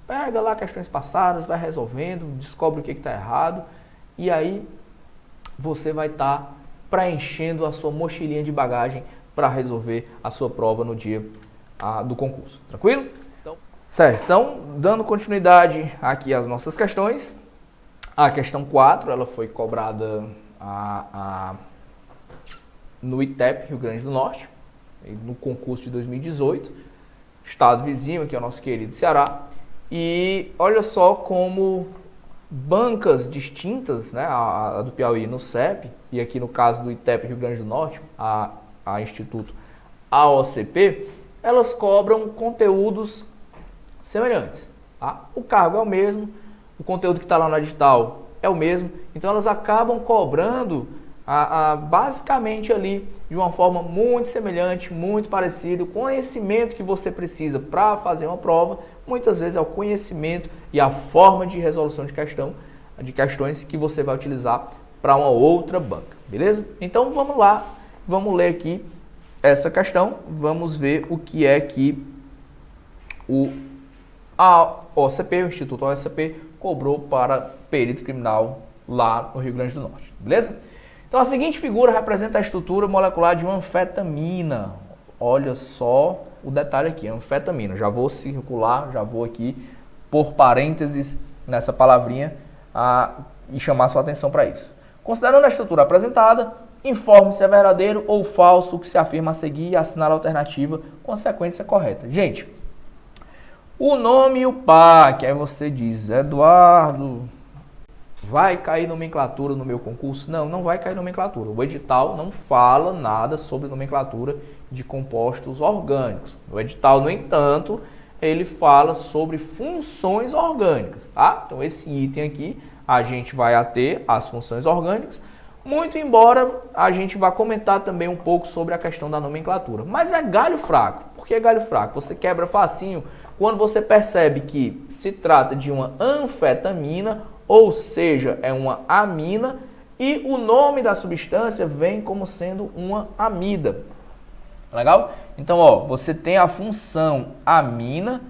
Pega lá questões passadas, vai resolvendo, descobre o que está errado e aí você vai estar preenchendo a sua mochilinha de bagagem para resolver a sua prova no dia do concurso. Tranquilo? Certo, então, dando continuidade aqui às nossas questões, a questão 4, ela foi cobrada no ITEP, Rio Grande do Norte, no concurso de 2018, estado vizinho, que é o nosso querido Ceará, e olha só como bancas distintas, a do Piauí no CEP, e aqui no caso do ITEP Rio Grande do Norte, a Instituto AOCP, elas cobram conteúdos semelhantes. Tá? O cargo é o mesmo, o conteúdo que está lá no edital é o mesmo. Então elas acabam cobrando basicamente ali de uma forma muito semelhante, muito parecida. O conhecimento que você precisa para fazer uma prova, muitas vezes é o conhecimento e a forma de resolução de questões que você vai utilizar para uma outra banca, beleza? Então vamos lá, vamos ler aqui essa questão, vamos ver o que é que a OCP, o Instituto OCP, cobrou para perito criminal lá no Rio Grande do Norte, beleza? Então a seguinte figura representa a estrutura molecular de uma anfetamina. Olha só o detalhe aqui, anfetamina. Já vou circular, já vou aqui por parênteses nessa palavrinha e chamar sua atenção para isso. Considerando a estrutura apresentada, informe se é verdadeiro ou falso o que se afirma a seguir e assinale a alternativa com a sequência correta. Gente, o nome e o PAC, aí você diz, Eduardo, vai cair nomenclatura no meu concurso? Não, não vai cair nomenclatura. O edital não fala nada sobre nomenclatura de compostos orgânicos. O edital, no entanto, ele fala sobre funções orgânicas, tá? Então esse item aqui, a gente vai ater as funções orgânicas, muito embora a gente vá comentar também um pouco sobre a questão da nomenclatura. Mas é galho fraco. Por que galho fraco? Você quebra facinho quando você percebe que se trata de uma anfetamina, ou seja, é uma amina, e o nome da substância vem como sendo uma amida. Legal? Então, ó, você tem a função amina,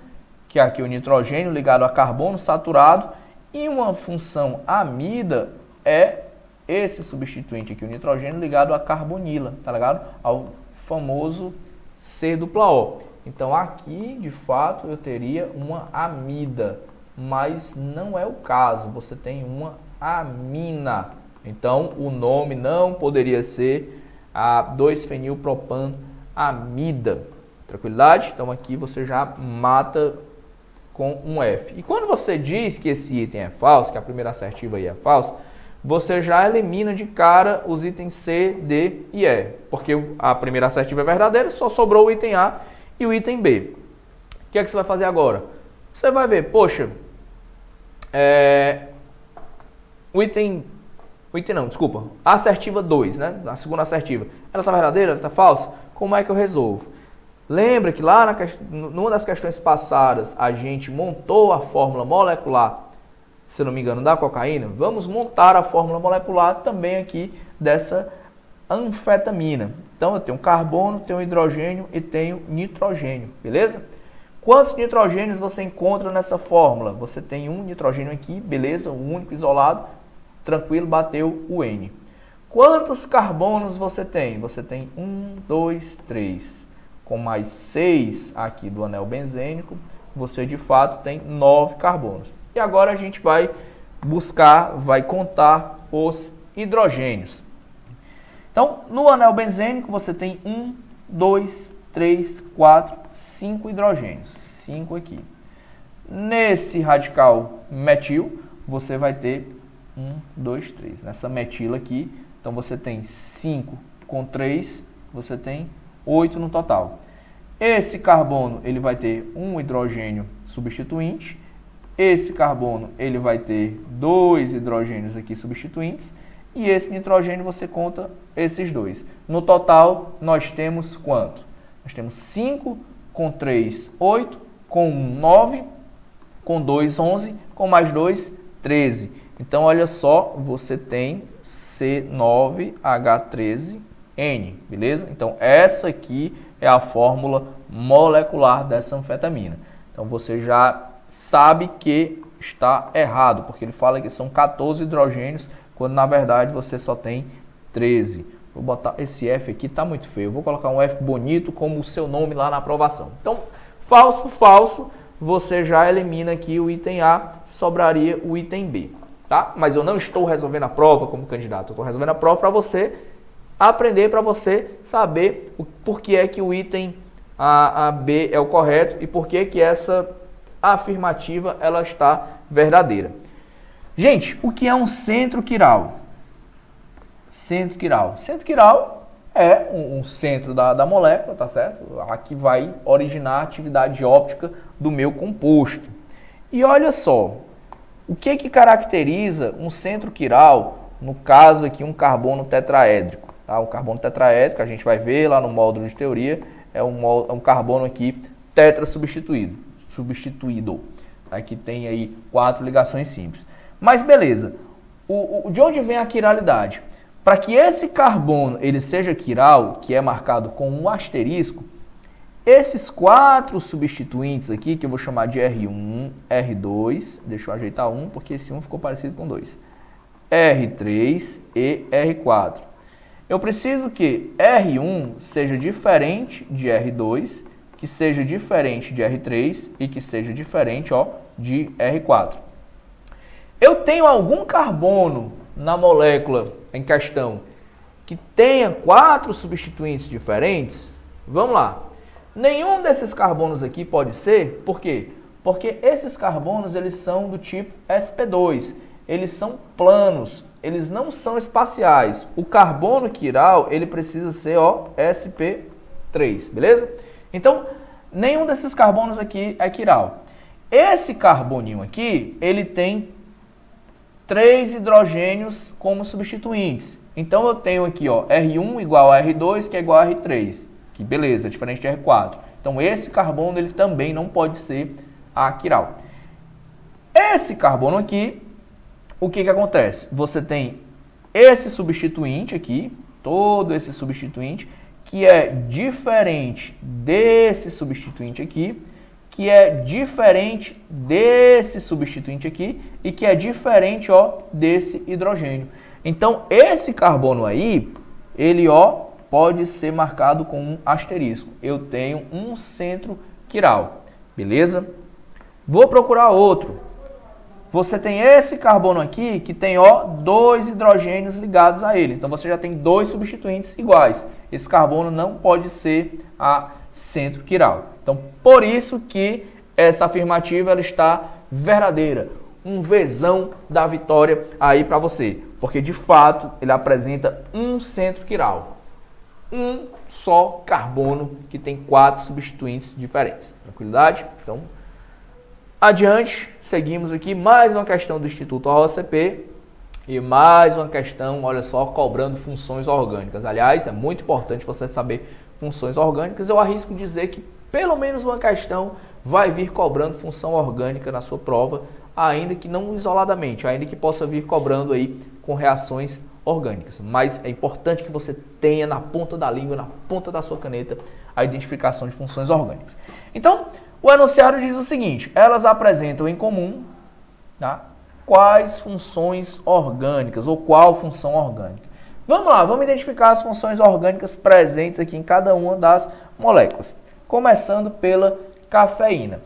que é aqui o nitrogênio ligado a carbono saturado, e uma função amida é esse substituinte aqui, o nitrogênio ligado a carbonila, tá ligado? Ao famoso C-O. Então aqui, de fato, eu teria uma amida, mas não é o caso, você tem uma amina. Então o nome não poderia ser a 2-fenilpropanamida. Tranquilidade? Então aqui você já mata com um F. E quando você diz que esse item é falso, que a primeira assertiva aí é falsa, você já elimina de cara os itens C, D e E. Porque a primeira assertiva é verdadeira, só sobrou o item A e o item B. O que é que você vai fazer agora? Você vai ver, poxa, a assertiva 2, né? A segunda assertiva, ela está verdadeira, ela está falsa? Como é que eu resolvo? Lembra que lá numa das questões passadas a gente montou a fórmula molecular, se não me engano, da cocaína? Vamos montar a fórmula molecular também aqui dessa anfetamina. Então eu tenho carbono, tenho hidrogênio e tenho nitrogênio, beleza? Quantos nitrogênios você encontra nessa fórmula? Você tem um nitrogênio aqui, beleza? Um único isolado, tranquilo, bateu o N. Quantos carbonos você tem? Você tem 1, 2, 3. Com mais 6 aqui do anel benzênico, você de fato tem 9 carbonos. E agora a gente vai vai contar os hidrogênios. Então, no anel benzênico você tem 1, 2, 3, 4, 5 hidrogênios. 5 aqui. Nesse radical metil, você vai ter 1, 2, 3. Nessa metila aqui, então você tem 5 com 3, você tem 8 no total. Esse carbono ele vai ter um hidrogênio substituinte. Esse carbono ele vai ter 2 hidrogênios aqui substituintes. E esse nitrogênio você conta esses 2. No total, nós temos quanto? Nós temos 5, com 3, 8, com 1, 9, com 2, 11, com mais 2, 13. Então, olha só, você tem C9H13N, beleza? Então, essa aqui é a fórmula molecular dessa anfetamina. Então, você já sabe que está errado, porque ele fala que são 14 hidrogênios, quando na verdade você só tem 13. Vou botar esse F aqui, tá muito feio. Vou colocar um F bonito como o seu nome lá na aprovação. Então, falso, falso, você já elimina aqui o item A, sobraria o item B, tá? Mas eu não estou resolvendo a prova como candidato, eu estou resolvendo a prova para você aprender, para você saber por que é que o item A, B é o correto e por que que essa afirmativa ela está verdadeira. Gente, o que é um centro quiral? Centro quiral. Centro quiral é um centro da molécula, tá certo? Aqui vai originar a atividade óptica do meu composto. E olha só, O que caracteriza um centro quiral, no caso aqui um carbono tetraédrico? Tá? O carbono tetraédrico, a gente vai ver lá no módulo de teoria, é um carbono aqui tetra substituído. Aqui tem aí 4 ligações simples. Mas beleza, de onde vem a quiralidade? Para que esse carbono ele seja quiral, que é marcado com um asterisco, esses 4 substituintes aqui, que eu vou chamar de R1, R2, deixa eu ajeitar um, porque esse 1 ficou parecido com 2, R3 e R4. Eu preciso que R1 seja diferente de R2, que seja diferente de R3 e que seja diferente de R4. Eu tenho algum carbono na molécula em questão que tenha 4 substituintes diferentes? Vamos lá. Nenhum desses carbonos aqui pode ser, por quê? Porque esses carbonos eles são do tipo sp2, eles são planos, eles não são espaciais. O carbono quiral ele precisa ser sp3, beleza? Então, nenhum desses carbonos aqui é quiral. Esse carboninho aqui, ele tem 3 hidrogênios como substituintes. Então, eu tenho aqui R1 igual a R2, que é igual a R3. Que beleza, diferente de R4. Então, esse carbono ele também não pode ser aquiral. Esse carbono aqui, o que acontece? Você tem esse substituinte aqui, todo esse substituinte, que é diferente desse substituinte aqui, que é diferente desse substituinte aqui e que é diferente desse hidrogênio. Então, esse carbono aí, ele pode ser marcado com um asterisco. Eu tenho um centro quiral, beleza? Vou procurar outro. Você tem esse carbono aqui que tem 2 hidrogênios ligados a ele. Então você já tem 2 substituintes iguais. Esse carbono não pode ser a centro quiral. Então por isso que essa afirmativa ela está verdadeira. Um Vzão da vitória aí para você. Porque de fato ele apresenta um centro quiral. Um só carbono que tem 4 substituintes diferentes. Tranquilidade? Então, adiante, seguimos aqui mais uma questão do Instituto OCP e mais uma questão, olha só, cobrando funções orgânicas. Aliás, é muito importante você saber funções orgânicas. Eu arrisco dizer que pelo menos uma questão vai vir cobrando função orgânica na sua prova, ainda que não isoladamente, ainda que possa vir cobrando aí com reações orgânicas. Mas é importante que você tenha na ponta da língua, na ponta da sua caneta, a identificação de funções orgânicas. Então, o enunciado diz o seguinte: elas apresentam em comum, tá, quais funções orgânicas ou qual função orgânica. Vamos lá, vamos identificar as funções orgânicas presentes aqui em cada uma das moléculas. Começando pela cafeína.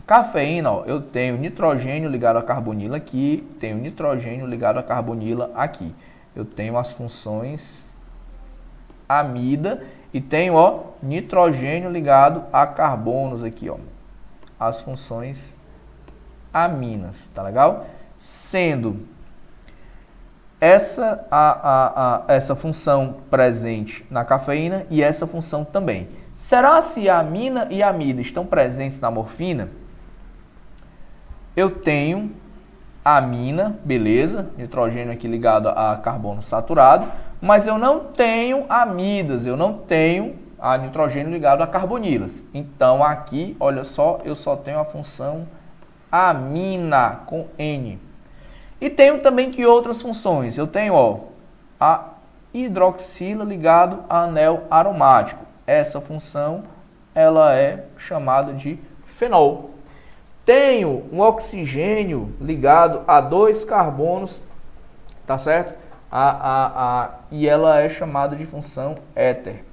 Cafeína, eu tenho nitrogênio ligado a carbonila aqui, tenho nitrogênio ligado a carbonila aqui. Eu tenho as funções amida e tenho, nitrogênio ligado a carbonos aqui, as funções aminas, tá legal? Sendo essa função presente na cafeína e essa função também. Será se a amina e a amida estão presentes na morfina? Eu tenho amina, beleza, nitrogênio aqui ligado a carbono saturado, mas eu não tenho amidas, eu não tenho a nitrogênio ligado a carbonilas. Então aqui, olha só, eu só tenho a função amina com N. E tenho também que outras funções. Eu tenho a hidroxila ligado a anel aromático. Essa função ela é chamada de fenol. Tenho um oxigênio ligado a 2 carbonos, tá certo? E ela é chamada de função éter.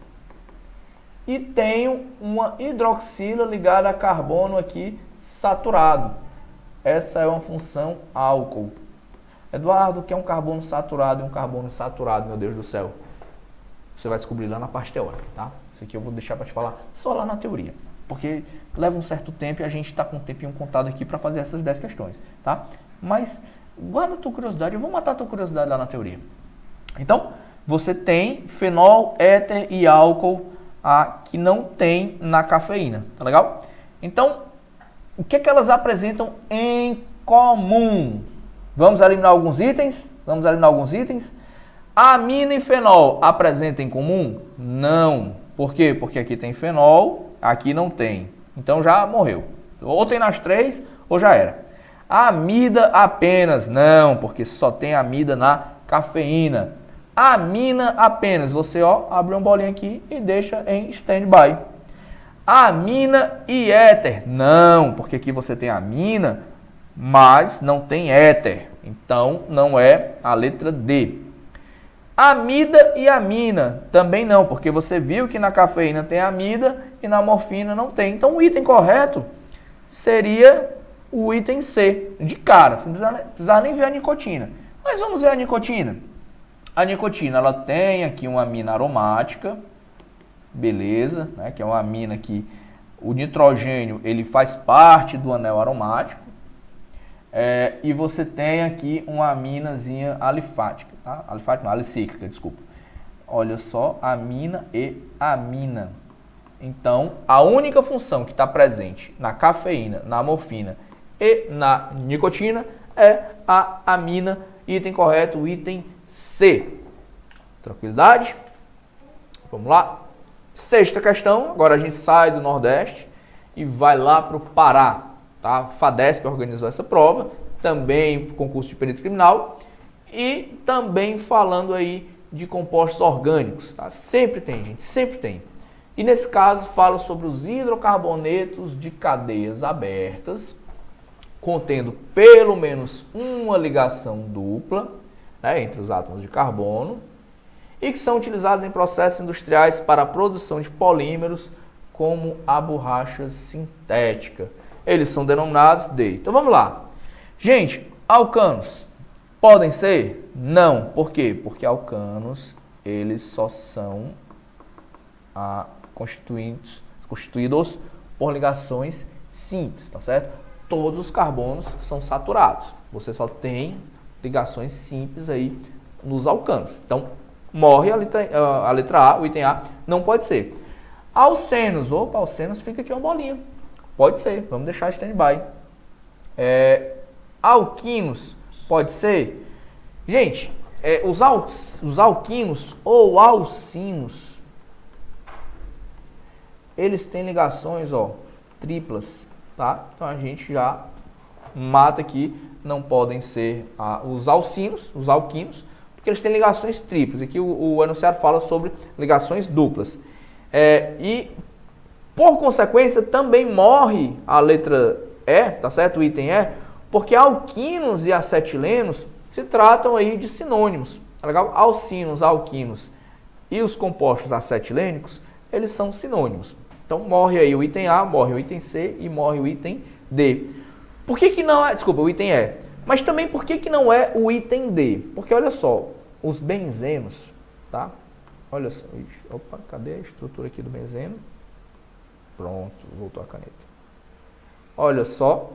E tenho uma hidroxila ligada a carbono aqui saturado. Essa é uma função álcool. Eduardo, o que é um carbono saturado e um carbono insaturado, meu Deus do céu? Você vai descobrir lá na parte teórica, tá? Isso aqui eu vou deixar para te falar só lá na teoria. Porque leva um certo tempo e a gente está com um tempinho contado aqui para fazer essas 10 questões, tá? Mas guarda a tua curiosidade, eu vou matar a tua curiosidade lá na teoria. Então, você tem fenol, éter e álcool que não tem na cafeína, tá legal? Então, o que é que elas apresentam em comum. Vamos eliminar alguns itens? Vamos eliminar alguns itens. Amina e fenol apresentam em comum? Não. Por quê? Porque aqui tem fenol, aqui não tem. Então já morreu. Ou tem nas três, ou já era. Amida apenas? Não, porque só tem amida na cafeína. Amina apenas? Você abre uma bolinha aqui e deixa em standby. Amina e éter? Não, porque aqui você tem amina, mas não tem éter. Então não é a letra D. Amida e amina? Também não, porque você viu que na cafeína tem amida e na morfina não tem. Então o item correto seria o item C, de cara. Você não precisa nem ver a nicotina. Mas vamos ver a nicotina. A nicotina, ela tem aqui uma amina aromática, beleza, né, que é uma amina que o nitrogênio ele faz parte do anel aromático. E você tem aqui uma aminazinha alifática, tá? Alifática não, alicíclica, desculpa. Olha só, amina e amina. Então, a única função que está presente na cafeína, na morfina e na nicotina é a amina. Item correto, item C. Tranquilidade? Vamos lá. Sexta questão, agora a gente sai do Nordeste e vai lá para o Pará. Tá? FADESP organizou essa prova, também concurso de perito criminal e também falando aí de compostos orgânicos. Tá? Sempre tem, gente, sempre tem. E nesse caso fala sobre os hidrocarbonetos de cadeias abertas, contendo pelo menos uma ligação dupla, né, entre os átomos de carbono, e que são utilizados em processos industriais para a produção de polímeros, como a borracha sintética. Eles são denominados de... Então vamos lá. Gente, alcanos podem ser? Não. Por quê? Porque alcanos, eles só são constituídos por ligações simples, tá certo? Todos os carbonos são saturados. Você só tem ligações simples aí nos alcanos. Então, morre a letra A, o item A, não pode ser. Alcenos, alcenos fica aqui uma bolinha. Pode ser, vamos deixar stand-by. Alquinos, pode ser? Gente, os alquinos ou alcinos, eles têm ligações, triplas, tá? Então a gente já mata aqui, não podem ser os alcinos, os alquinos, porque eles têm ligações triplas. Aqui o enunciado fala sobre ligações duplas. E, por consequência, também morre a letra E, tá certo? O item E, porque alquinos e acetilenos se tratam aí de sinônimos. Tá legal? Alcinos, alquinos e os compostos acetilênicos, eles são sinônimos. Então morre aí o item A, morre o item C e morre o item D. Por que não é, desculpa, o item E? Mas também por que não é o item D? Porque olha só, os benzenos, tá? Olha só, opa, cadê a estrutura aqui do benzeno? Pronto, voltou a caneta. Olha só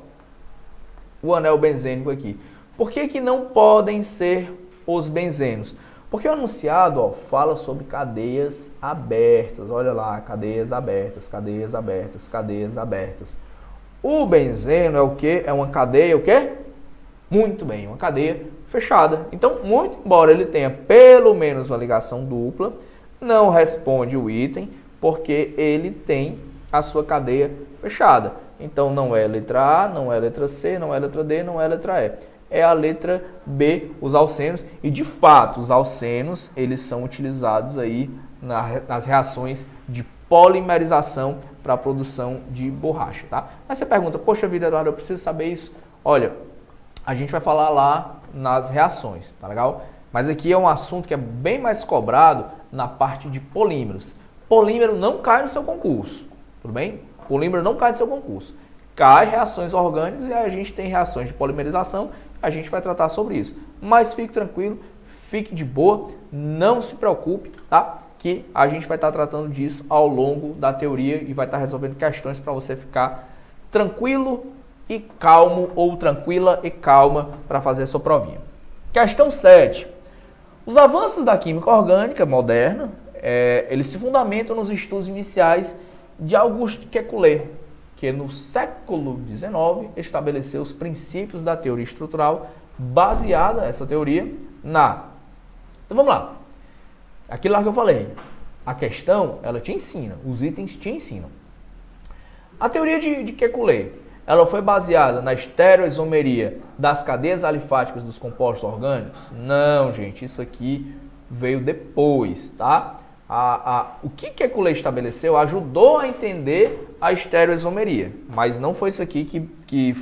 o anel benzênico aqui. Por que não podem ser os benzenos? Porque o enunciado fala sobre cadeias abertas. Olha lá, cadeias abertas, cadeias abertas, cadeias abertas. O benzeno é o quê? É uma cadeia, o quê? Muito bem, uma cadeia fechada. Então, muito embora ele tenha pelo menos uma ligação dupla, não responde o item, porque ele tem a sua cadeia fechada. Então, não é letra A, não é letra C, não é letra D, não é letra E. É a letra B, os alcenos. E, de fato, os alcenos, eles são utilizados aí nas reações de polimerização para a produção de borracha, tá? Aí você pergunta, poxa vida, Eduardo, eu preciso saber isso. Olha, a gente vai falar lá nas reações, tá legal? Mas aqui é um assunto que é bem mais cobrado na parte de polímeros. Polímero não cai no seu concurso, tudo bem? Polímero não cai no seu concurso. Cai reações orgânicas e aí a gente tem reações de polimerização, a gente vai tratar sobre isso. Mas fique tranquilo, fique de boa, não se preocupe, tá? Que a gente vai estar tratando disso ao longo da teoria e vai estar resolvendo questões para você ficar tranquilo e calmo ou tranquila e calma para fazer a sua provinha. Questão 7. Os avanços da química orgânica moderna, eles se fundamentam nos estudos iniciais de Auguste Kekulé. que no século XIX estabeleceu os princípios da teoria estrutural baseada, essa teoria, na... Então vamos lá. Aquilo lá que eu falei. A questão, ela te ensina. Os itens te ensinam. A teoria de Kekulé, ela foi baseada na estereoisomeria das cadeias alifáticas dos compostos orgânicos? Não, gente. Isso aqui veio depois, tá? O que Kekulé estabeleceu ajudou a entender a estereoisomeria, mas não foi isso aqui que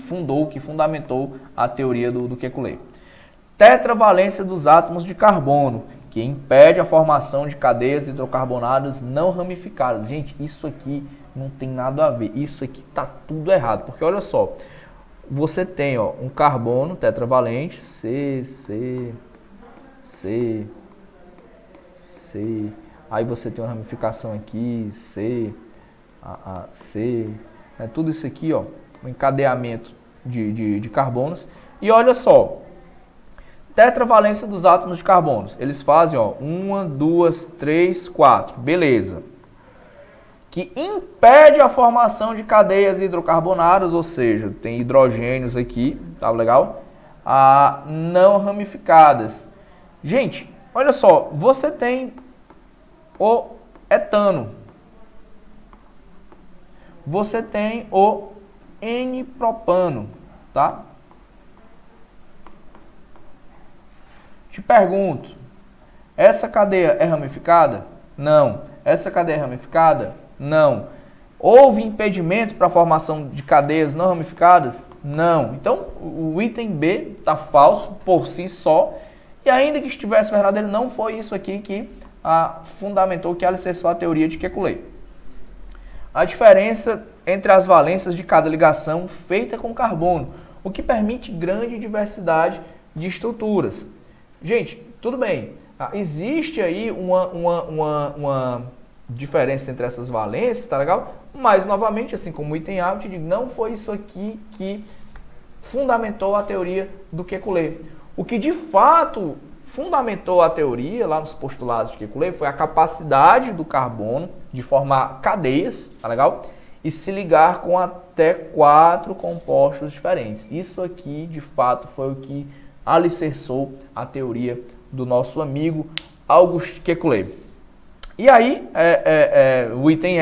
fundamentou a teoria do Kekulé. Tetravalência dos átomos de carbono, que impede a formação de cadeias hidrocarbonadas não ramificadas. Gente, isso aqui não tem nada a ver, isso aqui tá tudo errado, porque olha só, você tem um carbono tetravalente, C, aí você tem uma ramificação aqui, C, tudo isso aqui, um encadeamento de carbonos. E olha só, tetravalência dos átomos de carbonos, eles fazem 1, 2, 3, 4, beleza. Que impede a formação de cadeias hidrocarbonadas, ou seja, tem hidrogênios aqui, tá legal? Não ramificadas. Gente, olha só, você tem o etano, você tem o N-propano, tá? Te pergunto, essa cadeia é ramificada? Não. Essa cadeia é ramificada? Não. Houve impedimento para a formação de cadeias não ramificadas? Não. Então, o item B está falso por si só, e ainda que estivesse verdadeiro, não foi isso aqui que fundamentou, que alicerçou a teoria de Kekulé. A diferença entre as valências de cada ligação feita com carbono, o que permite grande diversidade de estruturas. Gente, tudo bem, existe aí uma diferença entre essas valências, tá legal? Mas, novamente, assim como o item A, eu te digo, não foi isso aqui que fundamentou a teoria do Kekulé. O que, de fato, fundamentou a teoria, lá nos postulados de Kekulé, foi a capacidade do carbono de formar cadeias, tá legal? E se ligar com até 4 compostos diferentes. Isso aqui, de fato, foi o que alicerçou a teoria do nosso amigo Auguste Kekulé. E aí, o item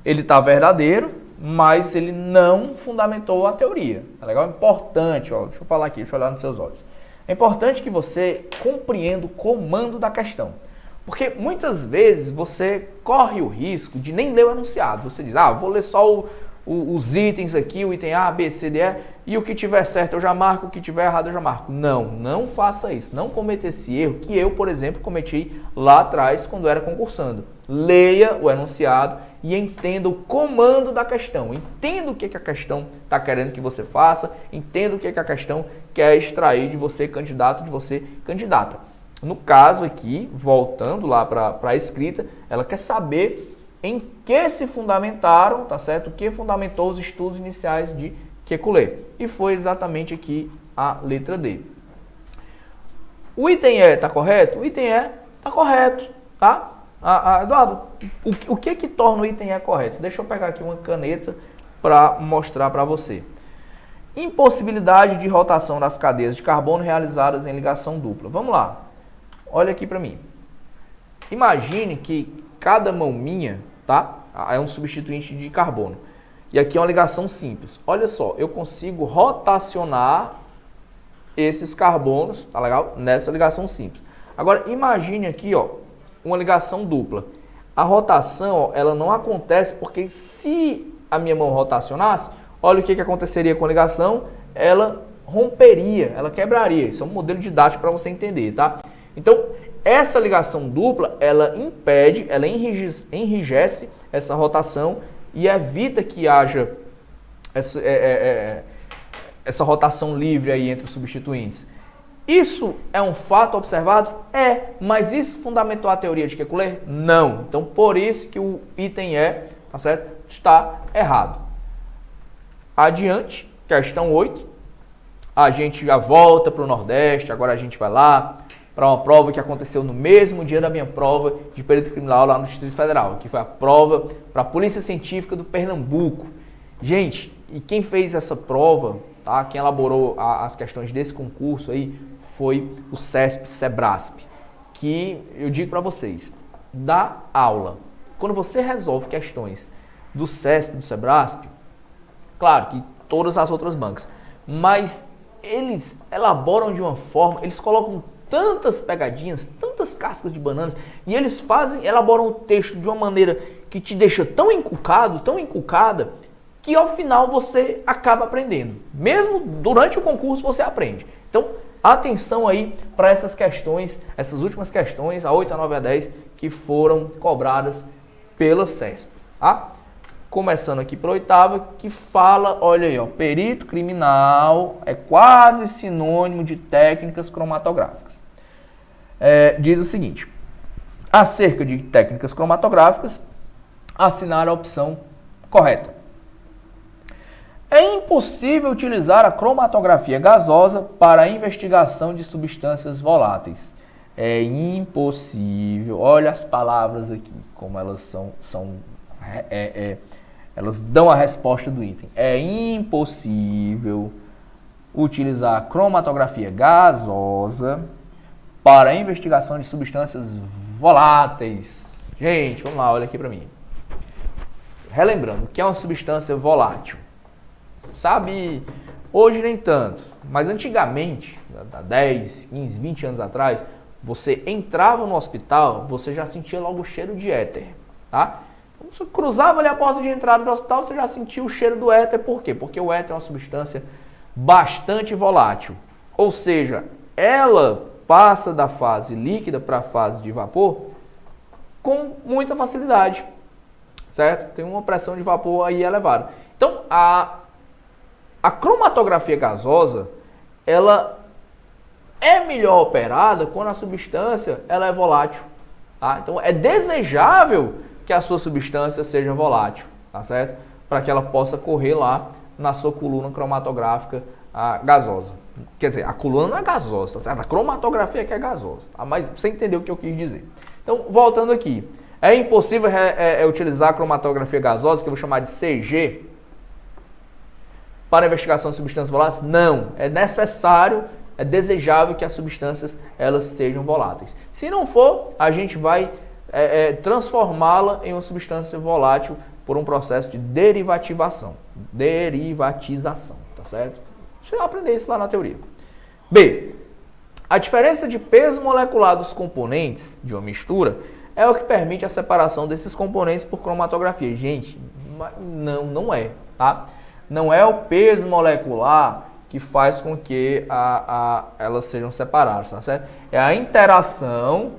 ele está verdadeiro, mas ele não fundamentou a teoria. Tá legal? É importante, deixa eu falar aqui, deixa eu olhar nos seus olhos. É importante que você compreenda o comando da questão. Porque muitas vezes você corre o risco de nem ler o enunciado. Você diz, vou ler só os itens aqui, o item A, B, C, D, E, e o que tiver certo eu já marco, o que tiver errado eu já marco. Não faça isso. Não cometa esse erro que eu, por exemplo, cometi lá atrás quando era concursando. Leia o enunciado e entenda o comando da questão. Entenda o que a questão está querendo que você faça. Entenda o que a questão quer extrair de você, candidato, de você, candidata. No caso aqui, voltando lá para a escrita, ela quer saber em que se fundamentaram, tá certo? O que fundamentou os estudos iniciais de Kekulé. E foi exatamente aqui a letra D. O item E está correto? O item E está correto, tá? Eduardo, o que torna o item E correto? Deixa eu pegar aqui uma caneta para mostrar para você. Impossibilidade de rotação das cadeias de carbono realizadas em ligação dupla. Vamos lá. Olha aqui para mim. Imagine que cada mão minha, tá? É um substituinte de carbono. E aqui é uma ligação simples. Olha só, eu consigo rotacionar esses carbonos, tá legal? Nessa ligação simples. Agora, imagine aqui, uma ligação dupla. A rotação, ela não acontece porque se a minha mão rotacionasse, olha o que aconteceria com a ligação, ela romperia, ela quebraria. Isso é um modelo didático para você entender, tá? Então, essa ligação dupla, ela impede, ela enrijece essa rotação e evita que haja essa rotação livre aí entre os substituintes. Isso é um fato observado? Mas isso fundamentou a teoria de Kekulé? Não. Então, por isso que o item E, tá certo? Está errado. Adiante, questão 8. A gente já volta para o Nordeste, agora a gente vai lá para uma prova que aconteceu no mesmo dia da minha prova de perito criminal lá no Distrito Federal, que foi a prova para a Polícia Científica do Pernambuco. Gente, e quem fez essa prova, tá? Quem elaborou as questões desse concurso aí foi o CESP, Sebrasp, que eu digo para vocês, dá aula. Quando você resolve questões do CESP, do Sebrasp, claro que todas as outras bancas, mas eles elaboram de uma forma, eles colocam tantas pegadinhas, tantas cascas de bananas, e eles elaboram o texto de uma maneira que te deixa tão encucado, tão encucada, que ao final você acaba aprendendo. Mesmo durante o concurso você aprende. Então, atenção aí para essas questões, essas últimas questões, a 8, a 9 e a 10, que foram cobradas pela CESP. Tá? Começando aqui para a oitava, que fala, olha aí, ó, perito criminal é quase sinônimo de técnicas cromatográficas. Diz o seguinte, acerca de técnicas cromatográficas, assinar a opção correta. É impossível utilizar a cromatografia gasosa para a investigação de substâncias voláteis. É impossível. Olha as palavras aqui, como elas elas dão a resposta do item. É impossível utilizar a cromatografia gasosa para a investigação de substâncias voláteis. Gente, vamos lá, olha aqui para mim. Relembrando, o que é uma substância volátil? Sabe, hoje nem tanto, mas antigamente, há 10, 15, 20 anos atrás, você entrava no hospital, você já sentia logo o cheiro de éter, tá? Então, você cruzava ali a porta de entrada do hospital, você já sentia o cheiro do éter, por quê? Porque o éter é uma substância bastante volátil, ou seja, ela passa da fase líquida para a fase de vapor com muita facilidade, certo? Tem uma pressão de vapor aí elevada. Então, a cromatografia gasosa, ela é melhor operada quando a substância ela é volátil. Tá? Então, é desejável que a sua substância seja volátil, tá certo? Para que ela possa correr lá na sua coluna cromatográfica gasosa. Quer dizer, a coluna não é gasosa, tá certo? A cromatografia que é gasosa. Tá? Mas você entendeu o que eu quis dizer. Então, voltando aqui. É impossível utilizar a cromatografia gasosa, que eu vou chamar de CG, para a investigação de substâncias voláteis? Não. É necessário, é desejável que as substâncias elas sejam voláteis. Se não for, a gente vai transformá-la em uma substância volátil por um processo de derivatização, tá certo? Você vai aprender isso lá na teoria. B. A diferença de peso molecular dos componentes de uma mistura é o que permite a separação desses componentes por cromatografia. Gente, não é, tá? Não é o peso molecular que faz com que elas sejam separadas, tá certo? É a interação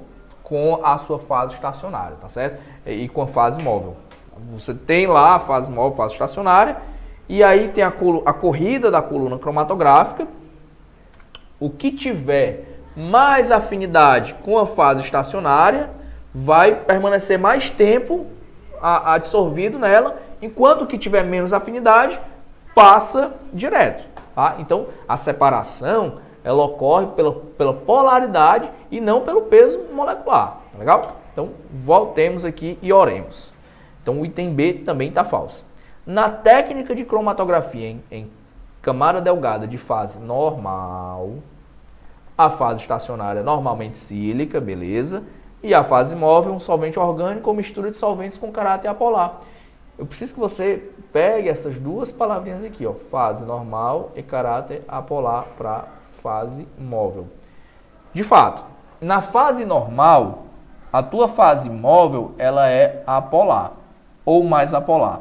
com a sua fase estacionária, tá certo? E com a fase móvel. Você tem lá a fase móvel, fase estacionária, e aí tem a corrida da coluna cromatográfica. O que tiver mais afinidade com a fase estacionária vai permanecer mais tempo absorvido nela, enquanto o que tiver menos afinidade passa direto. Tá? Então, a separação ela ocorre pela polaridade e não pelo peso molecular. Tá legal? Então, voltemos aqui e oremos. Então, o item B também está falso. Na técnica de cromatografia em camada delgada de fase normal, a fase estacionária normalmente sílica, beleza? E a fase móvel, um solvente orgânico ou mistura de solventes com caráter apolar. Eu preciso que você pegue essas duas palavrinhas aqui, ó, fase normal e caráter apolar para fase móvel. De fato, na fase normal, a tua fase móvel ela é apolar ou mais apolar,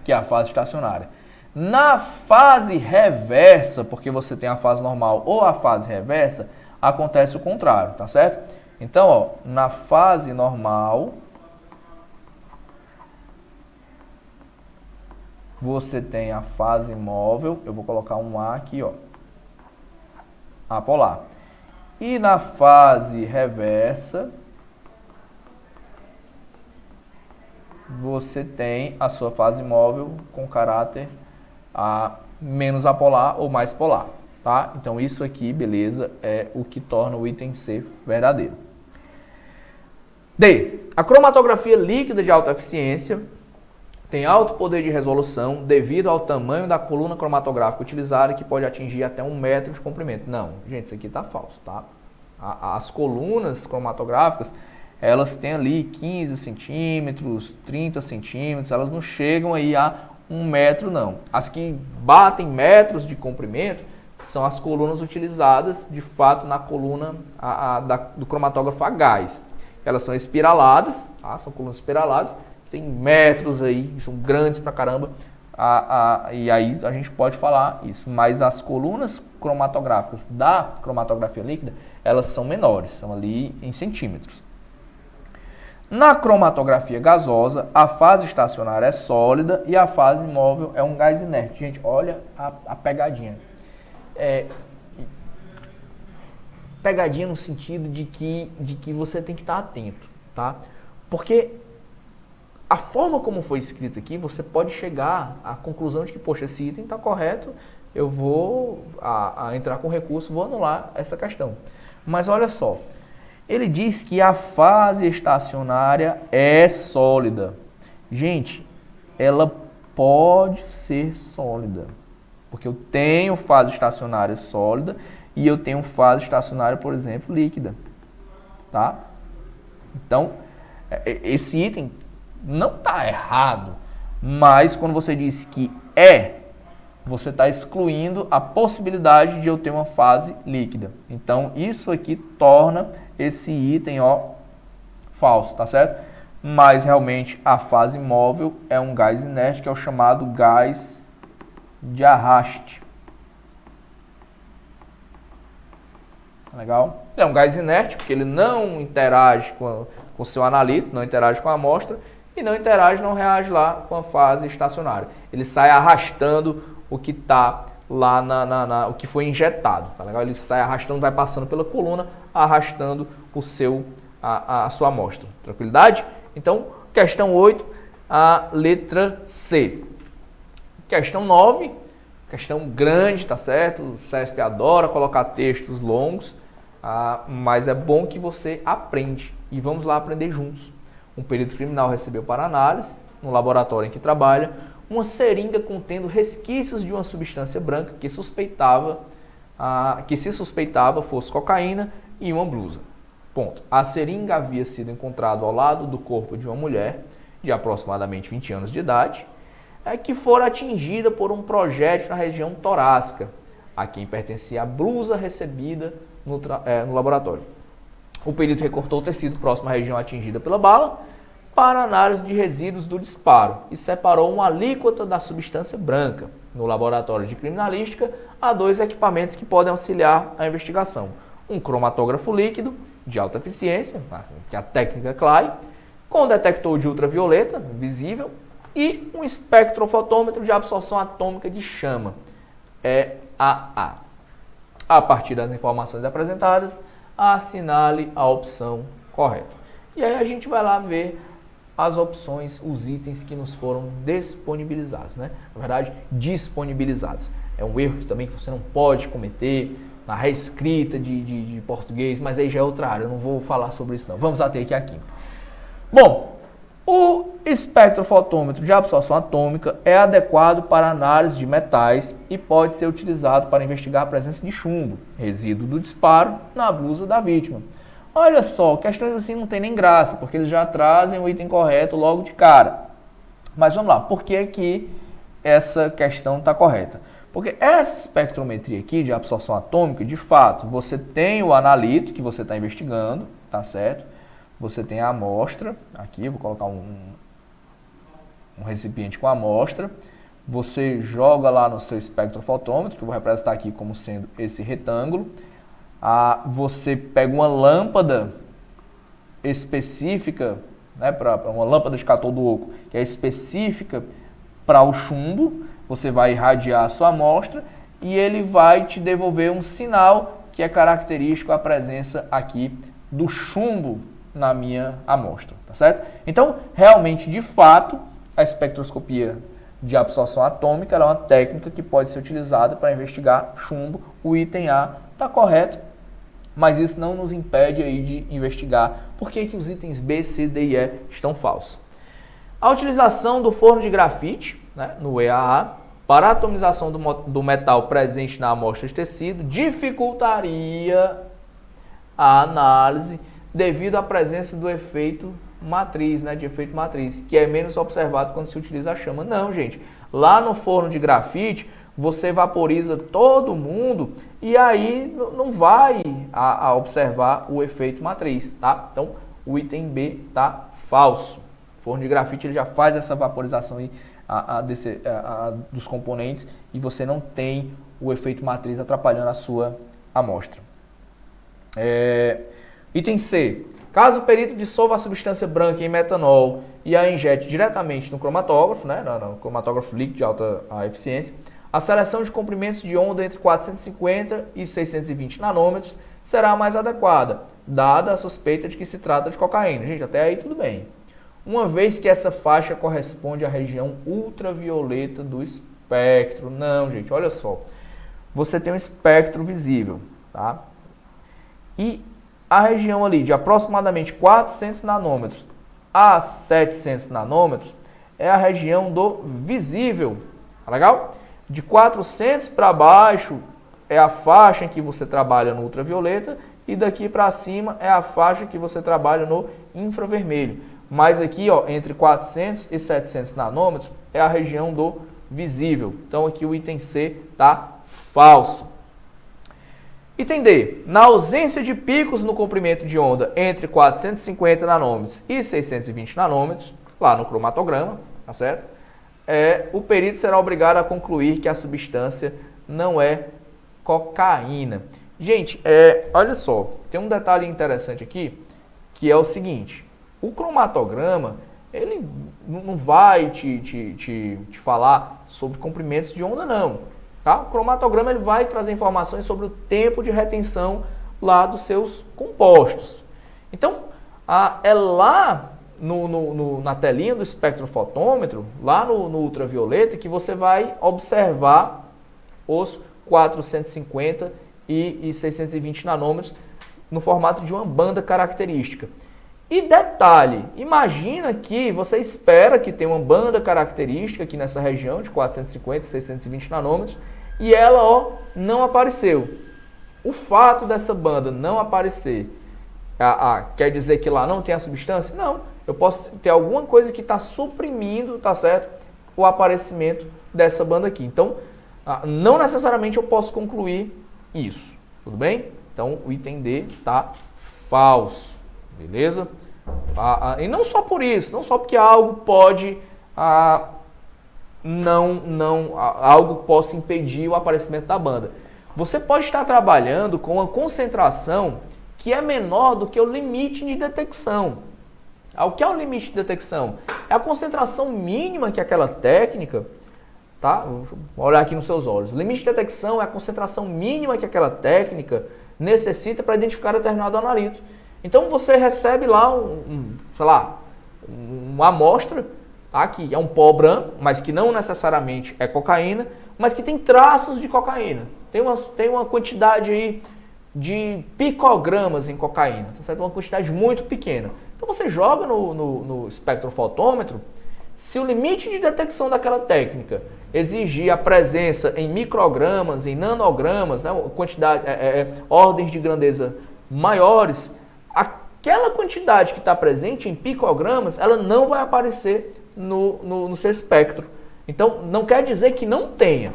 que é a fase estacionária. Na fase reversa, porque você tem a fase normal ou a fase reversa, acontece o contrário, tá certo? Então, ó, na fase normal, você tem a fase móvel, eu vou colocar um A aqui, ó, apolar. E na fase reversa, você tem a sua fase móvel com caráter menos apolar ou mais polar, tá? Então isso aqui, beleza, é o que torna o item C verdadeiro. D. A cromatografia líquida de alta eficiência tem alto poder de resolução devido ao tamanho da coluna cromatográfica utilizada, que pode atingir até 1 metro de comprimento. Não, gente, isso aqui está falso, tá? As colunas cromatográficas, elas têm ali 15 centímetros, 30 centímetros, elas não chegam aí a 1 metro, não. As que batem metros de comprimento são as colunas utilizadas, de fato, na coluna do cromatógrafo a gás. Elas são espiraladas, tá? São colunas espiraladas, tem metros aí, são grandes pra caramba, e aí a gente pode falar isso. Mas as colunas cromatográficas da cromatografia líquida, elas são menores, são ali em centímetros. Na cromatografia gasosa, a fase estacionária é sólida e a fase móvel é um gás inerte. Gente, olha a pegadinha. Pegadinha no sentido de que você tem que estar atento, tá? Porque a forma como foi escrito aqui, você pode chegar à conclusão de que, poxa, esse item está correto, eu vou entrar com recurso, vou anular essa questão. Mas olha só, ele diz que a fase estacionária é sólida. Gente, ela pode ser sólida, porque eu tenho fase estacionária sólida e eu tenho fase estacionária, por exemplo, líquida, tá? Então, esse item não está errado, mas quando você diz que você está excluindo a possibilidade de eu ter uma fase líquida. Então, isso aqui torna esse item, falso, tá certo? Mas, realmente, a fase móvel é um gás inerte, que é o chamado gás de arraste. Legal? É um gás inerte, porque ele não interage com o seu analito, não interage com a amostra, e não interage, não reage lá com a fase estacionária. Ele sai arrastando o que está lá o que foi injetado, tá legal? Ele sai arrastando, vai passando pela coluna, arrastando a sua amostra. Tranquilidade? Então, questão 8, a letra C. Questão 9, questão grande, tá certo? O CESP adora colocar textos longos, mas é bom que você aprende. E vamos lá aprender juntos. Um perito criminal recebeu para análise, no laboratório em que trabalha, uma seringa contendo resquícios de uma substância branca que se suspeitava fosse cocaína e uma blusa. Ponto. A seringa havia sido encontrada ao lado do corpo de uma mulher de aproximadamente 20 anos de idade, que fora atingida por um projétil na região torácica, a quem pertencia a blusa recebida no laboratório. O perito recortou o tecido próximo à região atingida pela bala para análise de resíduos do disparo e separou uma alíquota da substância branca. No laboratório de criminalística, há 2 equipamentos que podem auxiliar a investigação. Um cromatógrafo líquido de alta eficiência, que é a técnica Clay, com detector de ultravioleta visível, e um espectrofotômetro de absorção atômica de chama, EAA. A partir das informações apresentadas, assinale a opção correta. E aí a gente vai lá ver as opções, os itens que nos foram disponibilizados, né? Na verdade, disponibilizados. É um erro também que você não pode cometer na reescrita de português, mas aí já é outra área, eu não vou falar sobre isso não. Vamos até aqui a química. Bom, o espectrofotômetro de absorção atômica é adequado para análise de metais e pode ser utilizado para investigar a presença de chumbo, resíduo do disparo, na blusa da vítima. Olha só, questões assim não tem nem graça, porque eles já trazem o item correto logo de cara. Mas vamos lá, por que que essa questão está correta? Porque essa espectrometria aqui de absorção atômica, de fato, você tem o analito que você está investigando, tá certo? Você tem a amostra, aqui eu vou colocar um recipiente com a amostra, você joga lá no seu espectrofotômetro, que eu vou representar aqui como sendo esse retângulo, você pega uma lâmpada específica, né, uma lâmpada de cátodo oco, que é específica para o chumbo, você vai irradiar a sua amostra e ele vai te devolver um sinal que é característico à presença aqui do chumbo na minha amostra, tá certo? Então, realmente, de fato, a espectroscopia de absorção atômica é uma técnica que pode ser utilizada para investigar chumbo. O item A está correto, mas isso não nos impede aí de investigar por que os itens B, C, D e E estão falsos. A utilização do forno de grafite, né, no EAA, para a atomização do metal presente na amostra de tecido dificultaria a análise devido à presença do efeito matriz, né, de efeito matriz, que é menos observado quando se utiliza a chama. Não, gente. Lá no forno de grafite, você vaporiza todo mundo e aí não vai a observar o efeito matriz, tá? Então, o item B tá falso. O forno de grafite ele já faz essa vaporização aí, dos componentes e você não tem o efeito matriz atrapalhando a sua amostra. Item C. Caso o perito dissolva a substância branca em metanol e a injete diretamente no cromatógrafo, né, no cromatógrafo líquido de alta eficiência, a seleção de comprimentos de onda entre 450 e 620 nanômetros será mais adequada, dada a suspeita de que se trata de cocaína. Gente, até aí tudo bem. Uma vez que essa faixa corresponde à região ultravioleta do espectro. Não, gente, olha só. Você tem um espectro visível, tá? E a região ali de aproximadamente 400 nanômetros a 700 nanômetros é a região do visível, tá legal? De 400 para baixo é a faixa em que você trabalha no ultravioleta e daqui para cima é a faixa que você trabalha no infravermelho. Mas aqui, ó, entre 400 e 700 nanômetros é a região do visível. Então aqui o item C tá falso. Item D. Na ausência de picos no comprimento de onda entre 450 nanômetros e 620 nanômetros, lá no cromatograma, tá certo? O perito será obrigado a concluir que a substância não é cocaína. Gente, olha só, tem um detalhe interessante aqui, que é o seguinte. O cromatograma, ele não vai te falar sobre comprimentos de onda, não. Tá? O cromatograma ele vai trazer informações sobre o tempo de retenção lá dos seus compostos. Então, é lá na telinha do espectrofotômetro, lá no ultravioleta, que você vai observar os 450 e 620 nanômetros no formato de uma banda característica. E detalhe, imagina que você espera que tenha uma banda característica aqui nessa região de 450 e 620 nanômetros e ela não apareceu. O fato dessa banda não aparecer quer dizer que lá não tem a substância? Não, eu posso ter alguma coisa que está suprimindo, tá certo, o aparecimento dessa banda aqui. Então, não necessariamente eu posso concluir isso, tudo bem? Então, o item D está falso. Beleza? E não só por isso, não só porque algo pode algo possa impedir o aparecimento da banda. Você pode estar trabalhando com uma concentração que é menor do que o limite de detecção. O que é o limite de detecção? É a concentração mínima que aquela técnica, tá? Vou olhar aqui nos seus olhos. O limite de detecção é a concentração mínima que aquela técnica necessita para identificar determinado analito. Então você recebe lá uma amostra, tá, que é um pó branco, mas que não necessariamente é cocaína, mas que tem traços de cocaína. Tem uma quantidade aí de picogramas em cocaína, tá certo? Uma quantidade muito pequena. Então você joga no espectrofotômetro, se o limite de detecção daquela técnica exigir a presença em microgramas, em nanogramas, né, ordens de grandeza maiores, aquela quantidade que está presente em picogramas, ela não vai aparecer no seu espectro. Então, não quer dizer que não tenha,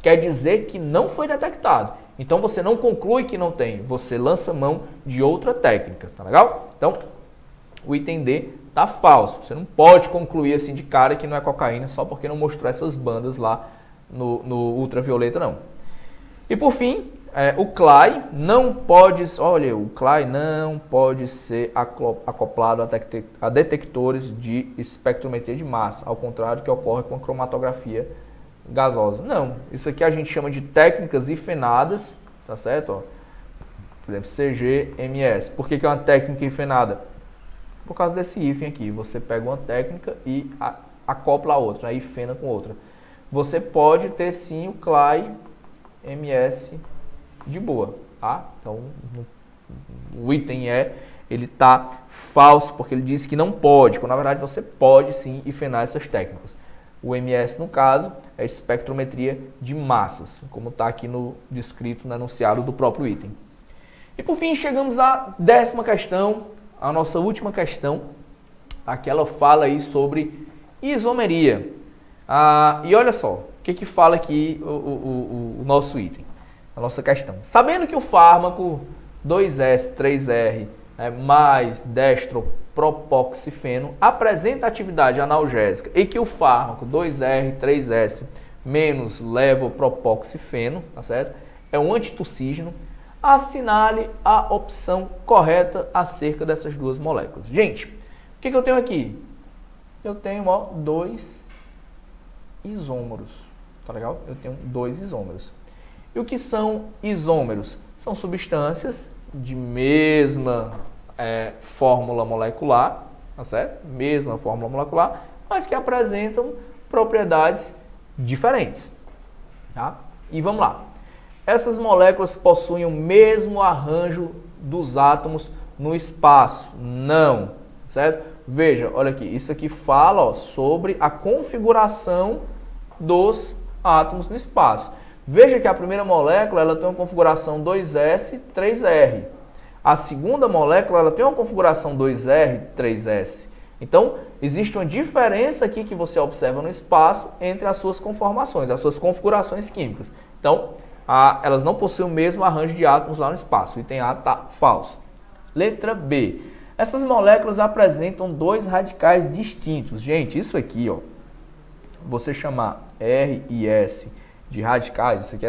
quer dizer que não foi detectado. Então, você não conclui que não tem, você lança mão de outra técnica, tá legal? Então, o item D tá falso. Você não pode concluir assim de cara que não é cocaína só porque não mostrou essas bandas lá no ultravioleta, não. E por fim, o CLAI não pode, o CLAI não pode ser acoplado a detectores de espectrometria de massa, ao contrário do que ocorre com a cromatografia gasosa. Não, isso aqui a gente chama de técnicas hifenadas, tá certo? Por exemplo, CGMS. Por que é uma técnica hifenada? Por causa desse hífen aqui. Você pega uma técnica e acopla a outra, né? Hifena com outra. Você pode ter sim o CLAI MS de boa, tá? Então, o item ele está falso, porque ele diz que não pode, quando na verdade você pode sim hifenar essas técnicas. O MS, no caso, é espectrometria de massas, como está aqui no descrito no enunciado do próprio item. E por fim, chegamos à 10ª questão, a nossa última questão. Aqui ela fala aí sobre isomeria. E olha só, o que fala aqui o nosso item, a nossa questão. Sabendo que o fármaco 2S, 3R, mais destropropoxifeno apresenta atividade analgésica e que o fármaco 2R, 3S menos levopropoxifeno, tá certo? É um antitussígeno, assinale a opção correta acerca dessas duas moléculas. Gente, o que eu tenho aqui? Eu tenho, ó, 2 isômeros, tá legal? Eu tenho 2 isômeros. E o que são isômeros? São substâncias de mesma fórmula molecular, tá certo? Mesma fórmula molecular, mas que apresentam propriedades diferentes, tá? E vamos lá. Essas moléculas possuem o mesmo arranjo dos átomos no espaço? Não, certo? Veja, olha aqui, isso aqui fala, ó, sobre a configuração dos átomos no espaço. Veja que a primeira molécula ela tem uma configuração 2S, 3R. A segunda molécula ela tem uma configuração 2R, 3S. Então, existe uma diferença aqui que você observa no espaço entre as suas conformações, as suas configurações químicas. Então, elas não possuem o mesmo arranjo de átomos lá no espaço. O item A está falso. Letra B. Essas moléculas apresentam 2 radicais distintos. Gente, isso aqui, ó, você chamar R e S de radicais, isso aqui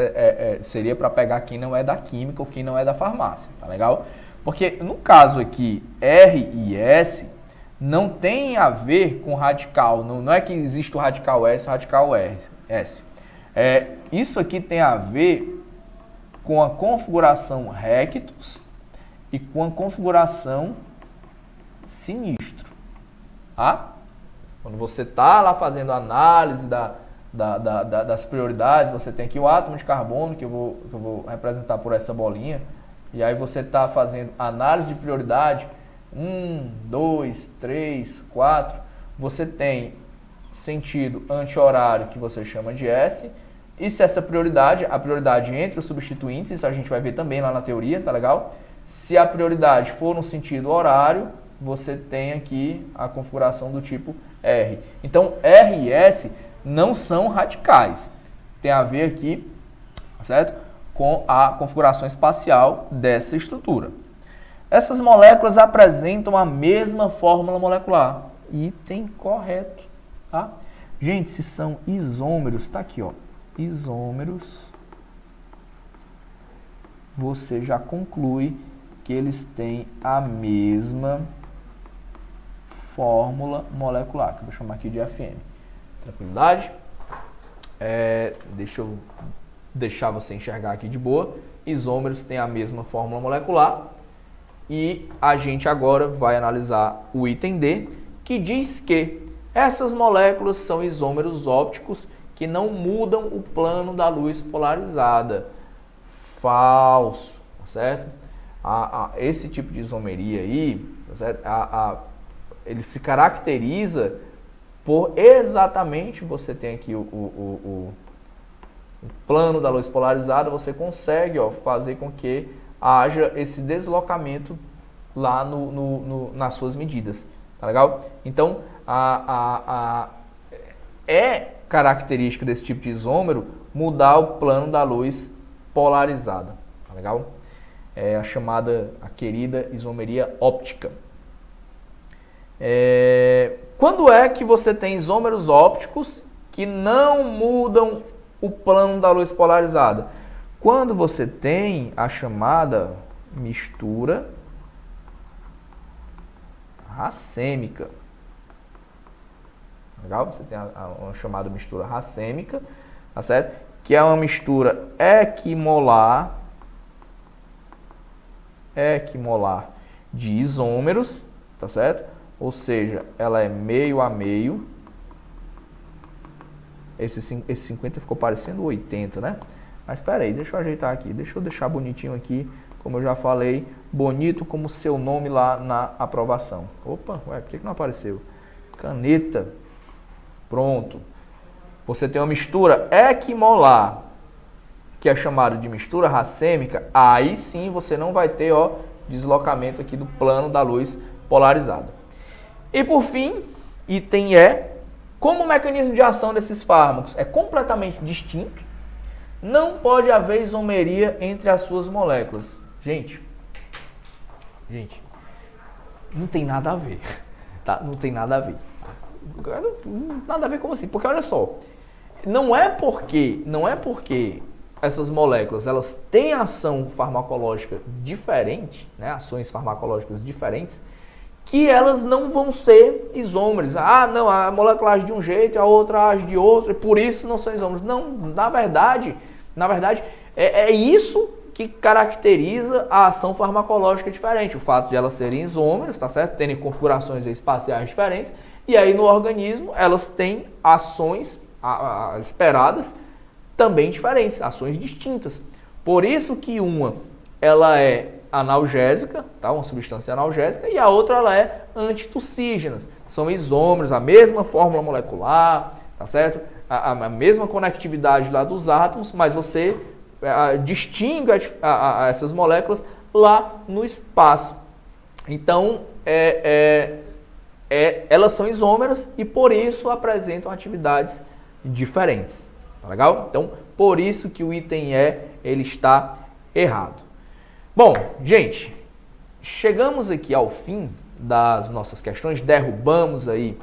seria para pegar quem não é da química ou quem não é da farmácia, tá legal? Porque no caso aqui, R e S não tem a ver com radical, não é que existe o radical S e o radical S. Isso aqui tem a ver com a configuração rectus e com a configuração sinistro. Tá? Quando você está lá fazendo análise das prioridades, você tem aqui o átomo de carbono, que eu vou representar por essa bolinha, e aí você está fazendo análise de prioridade, 1, 2, 3, 4, você tem sentido anti-horário, que você chama de S, e se essa prioridade, a prioridade entre os substituintes, isso a gente vai ver também lá na teoria, tá legal? Se a prioridade for no sentido horário, você tem aqui a configuração do tipo R. Então, R e S não são radicais. Tem a ver aqui, certo? Com a configuração espacial dessa estrutura. Essas moléculas apresentam a mesma fórmula molecular. Item correto, tá? Gente, se são isômeros, tá aqui, ó. Isômeros, você já conclui que eles têm a mesma fórmula molecular, que eu vou chamar aqui de FN. Tranquilidade? Deixa eu deixar você enxergar aqui de boa. Isômeros têm a mesma fórmula molecular. E a gente agora vai analisar o item D, que diz que essas moléculas são isômeros ópticos que não mudam o plano da luz polarizada. Falso, tá certo? Esse tipo de isomeria aí, tá certo? Ele se caracteriza por exatamente, você tem aqui o plano da luz polarizada, você consegue, ó, fazer com que haja esse deslocamento lá nas suas medidas, tá legal? Então, é característica desse tipo de isômero mudar o plano da luz polarizada, tá legal? É a querida isomeria óptica. Quando é que você tem isômeros ópticos que não mudam o plano da luz polarizada? Quando você tem a chamada mistura racêmica. Legal? Você tem uma chamada mistura racêmica, tá certo? Que é uma mistura equimolar de isômeros, tá certo? Ou seja, ela é meio a meio. Esse 50 ficou parecendo 80, né? Mas espera aí, deixa eu ajeitar aqui. Deixa eu deixar bonitinho aqui, como eu já falei, bonito como seu nome lá na aprovação. Opa, ué, por que não apareceu? Caneta. Pronto. Você tem uma mistura equimolar, que é chamada de mistura racêmica. Aí sim você não vai ter, ó, deslocamento aqui do plano da luz polarizado. E por fim, item E, como o mecanismo de ação desses fármacos é completamente distinto, não pode haver isomeria entre as suas moléculas. Gente, não tem nada a ver, tá? Não tem nada a ver. Nada a ver como assim? Porque olha só, não é porque essas moléculas elas têm ação farmacológica diferente, né? Ações farmacológicas diferentes, que elas não vão ser isômeros. Ah, não, a molécula age de um jeito, a outra age de outro, e por isso não são isômeros. Não, na verdade, é isso que caracteriza a ação farmacológica diferente. O fato de elas serem isômeros, tá certo? Terem configurações espaciais diferentes, e aí no organismo elas têm ações esperadas também diferentes, ações distintas. Por isso que uma ela é analgésica, tá? Uma substância analgésica, e a outra ela é antitussígena. São isômeros, a mesma fórmula molecular, tá certo? A mesma conectividade lá dos átomos, mas você distingue essas moléculas lá no espaço. Então, elas são isômeras e por isso apresentam atividades diferentes. Tá legal? Então, por isso que o item E ele está errado. Bom, gente, chegamos aqui ao fim das nossas questões, derrubamos aí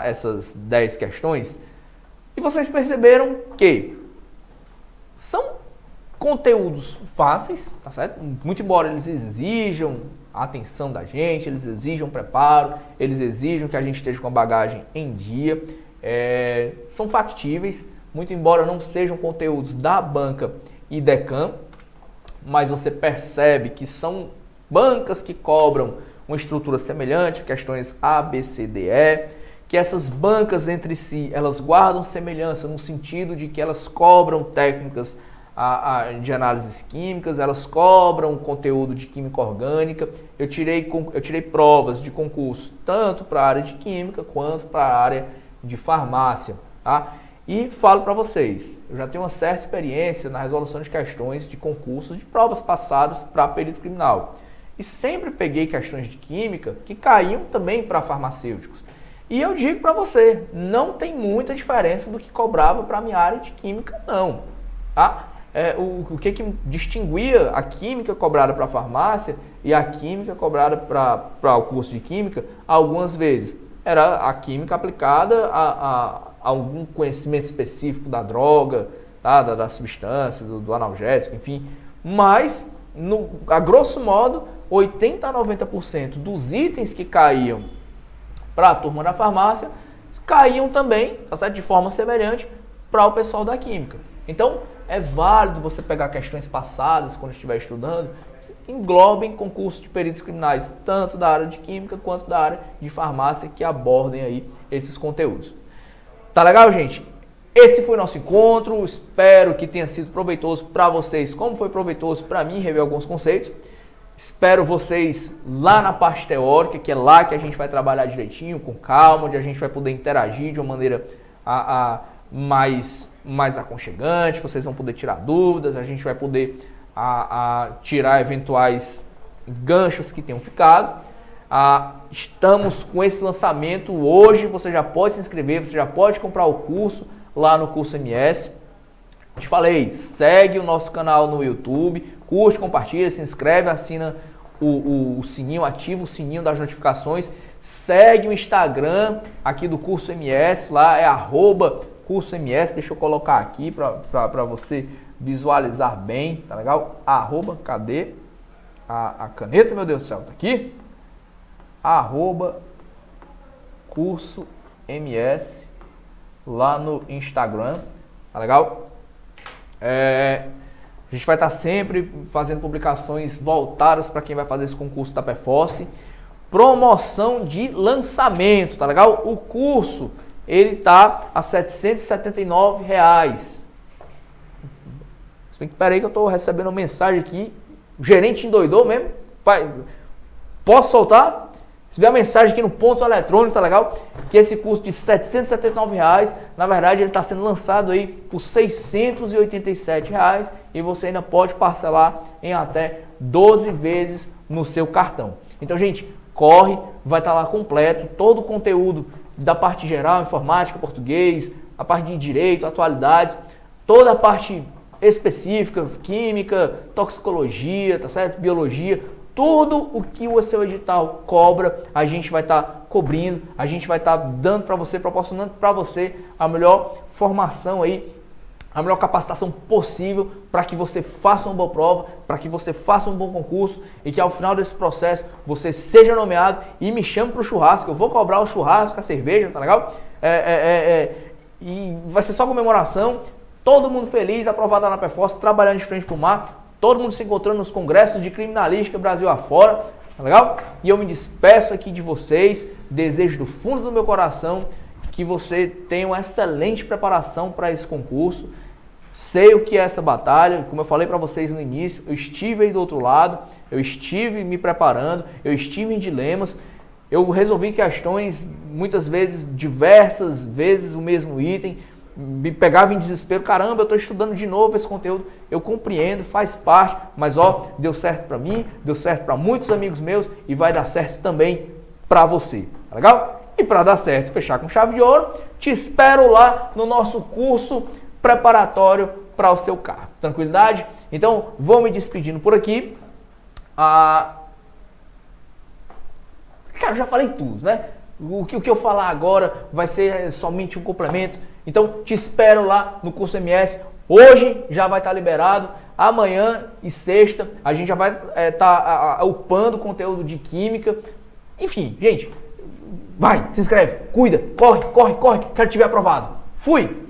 essas 10 questões e vocês perceberam que são conteúdos fáceis, tá certo? Muito embora eles exijam a atenção da gente, eles exijam preparo, eles exijam que a gente esteja com a bagagem em dia, são factíveis, muito embora não sejam conteúdos da banca IDECAM, mas você percebe que são bancas que cobram uma estrutura semelhante, questões A, B, C, D, E, que essas bancas entre si, elas guardam semelhança no sentido de que elas cobram técnicas de análises químicas, elas cobram conteúdo de química orgânica. Eu tirei provas de concurso tanto para a área de química quanto para a área de farmácia, tá? E falo para vocês, eu já tenho uma certa experiência na resolução de questões de concursos de provas passadas para perito criminal. E sempre peguei questões de química que caíam também para farmacêuticos. E eu digo para você, não tem muita diferença do que cobrava para a minha área de química, não. Tá? O que distinguia a química cobrada para a farmácia e a química cobrada para o curso de química, algumas vezes, era a química aplicada a algum conhecimento específico da droga, tá? da substância, do analgésico, enfim. Mas, a grosso modo, 80% a 90% dos itens que caíam para a turma da farmácia caíam também, tá certo? De forma semelhante para o pessoal da química. Então, é válido você pegar questões passadas quando estiver estudando, que englobem concursos de peritos criminais, tanto da área de química quanto da área de farmácia, que abordem aí esses conteúdos. Tá legal, gente? Esse foi o nosso encontro, espero que tenha sido proveitoso para vocês, como foi proveitoso para mim rever alguns conceitos. Espero vocês lá na parte teórica, que é lá que a gente vai trabalhar direitinho, com calma, onde a gente vai poder interagir de uma maneira mais aconchegante, vocês vão poder tirar dúvidas, a gente vai poder tirar eventuais ganchos que tenham ficado. Estamos com esse lançamento hoje, você já pode se inscrever, você já pode comprar o curso lá no Curso MS. Te falei, segue o nosso canal no YouTube, curte, compartilha, se inscreve, assina o sininho, ativa o sininho das notificações, segue o Instagram aqui do Curso MS, lá é @CursoMS, deixa eu colocar aqui para você visualizar bem, tá legal? Cadê a caneta, meu Deus do céu, tá aqui? @CursoMS lá no Instagram, tá legal? A gente vai estar sempre fazendo publicações voltadas para quem vai fazer esse concurso da Perforce. Promoção de lançamento, tá legal? O curso, ele tá a R$ 779. Se bem que, peraí que eu estou recebendo uma mensagem aqui O gerente endoidou mesmo? Posso soltar? Se vier a mensagem aqui no ponto eletrônico, tá legal? Que esse curso de R$ 779, na verdade ele está sendo lançado aí por R$ 687 e você ainda pode parcelar em até 12 vezes no seu cartão. Então, gente, corre, vai estar lá completo, todo o conteúdo da parte geral, informática, português, a parte de direito, atualidades, toda a parte específica, química, toxicologia, tá certo? Biologia, tudo o que o seu edital cobra, a gente vai estar cobrindo, a gente vai estar dando para você, proporcionando para você a melhor formação aí, a melhor capacitação possível para que você faça uma boa prova, para que você faça um bom concurso e que ao final desse processo você seja nomeado e me chame para o churrasco. Eu vou cobrar o churrasco, a cerveja, tá legal? E vai ser só comemoração, todo mundo feliz, aprovado lá na Perforce, trabalhando de frente para o mar. Todo mundo se encontrando nos congressos de criminalística Brasil afora, tá legal? E eu me despeço aqui de vocês, desejo do fundo do meu coração que você tenha uma excelente preparação para esse concurso. Sei o que é essa batalha, como eu falei para vocês no início, eu estive aí do outro lado, eu estive me preparando, eu estive em dilemas, eu resolvi questões, muitas vezes, diversas vezes o mesmo item, me pegava em desespero, caramba, eu estou estudando de novo esse conteúdo, eu compreendo, faz parte, mas ó, deu certo para mim, deu certo para muitos amigos meus e vai dar certo também para você, tá legal? E para dar certo, fechar com chave de ouro, te espero lá no nosso curso preparatório para o seu carro, tranquilidade? Então, vou me despedindo por aqui, cara, já falei tudo, né? O que eu falar agora vai ser somente um complemento. Então, te espero lá no curso MS. Hoje já vai estar liberado. Amanhã e sexta a gente já vai estar upando o conteúdo de química. Enfim, gente, vai, se inscreve, cuida, corre, corre, corre. Quero te ver aprovado. Fui!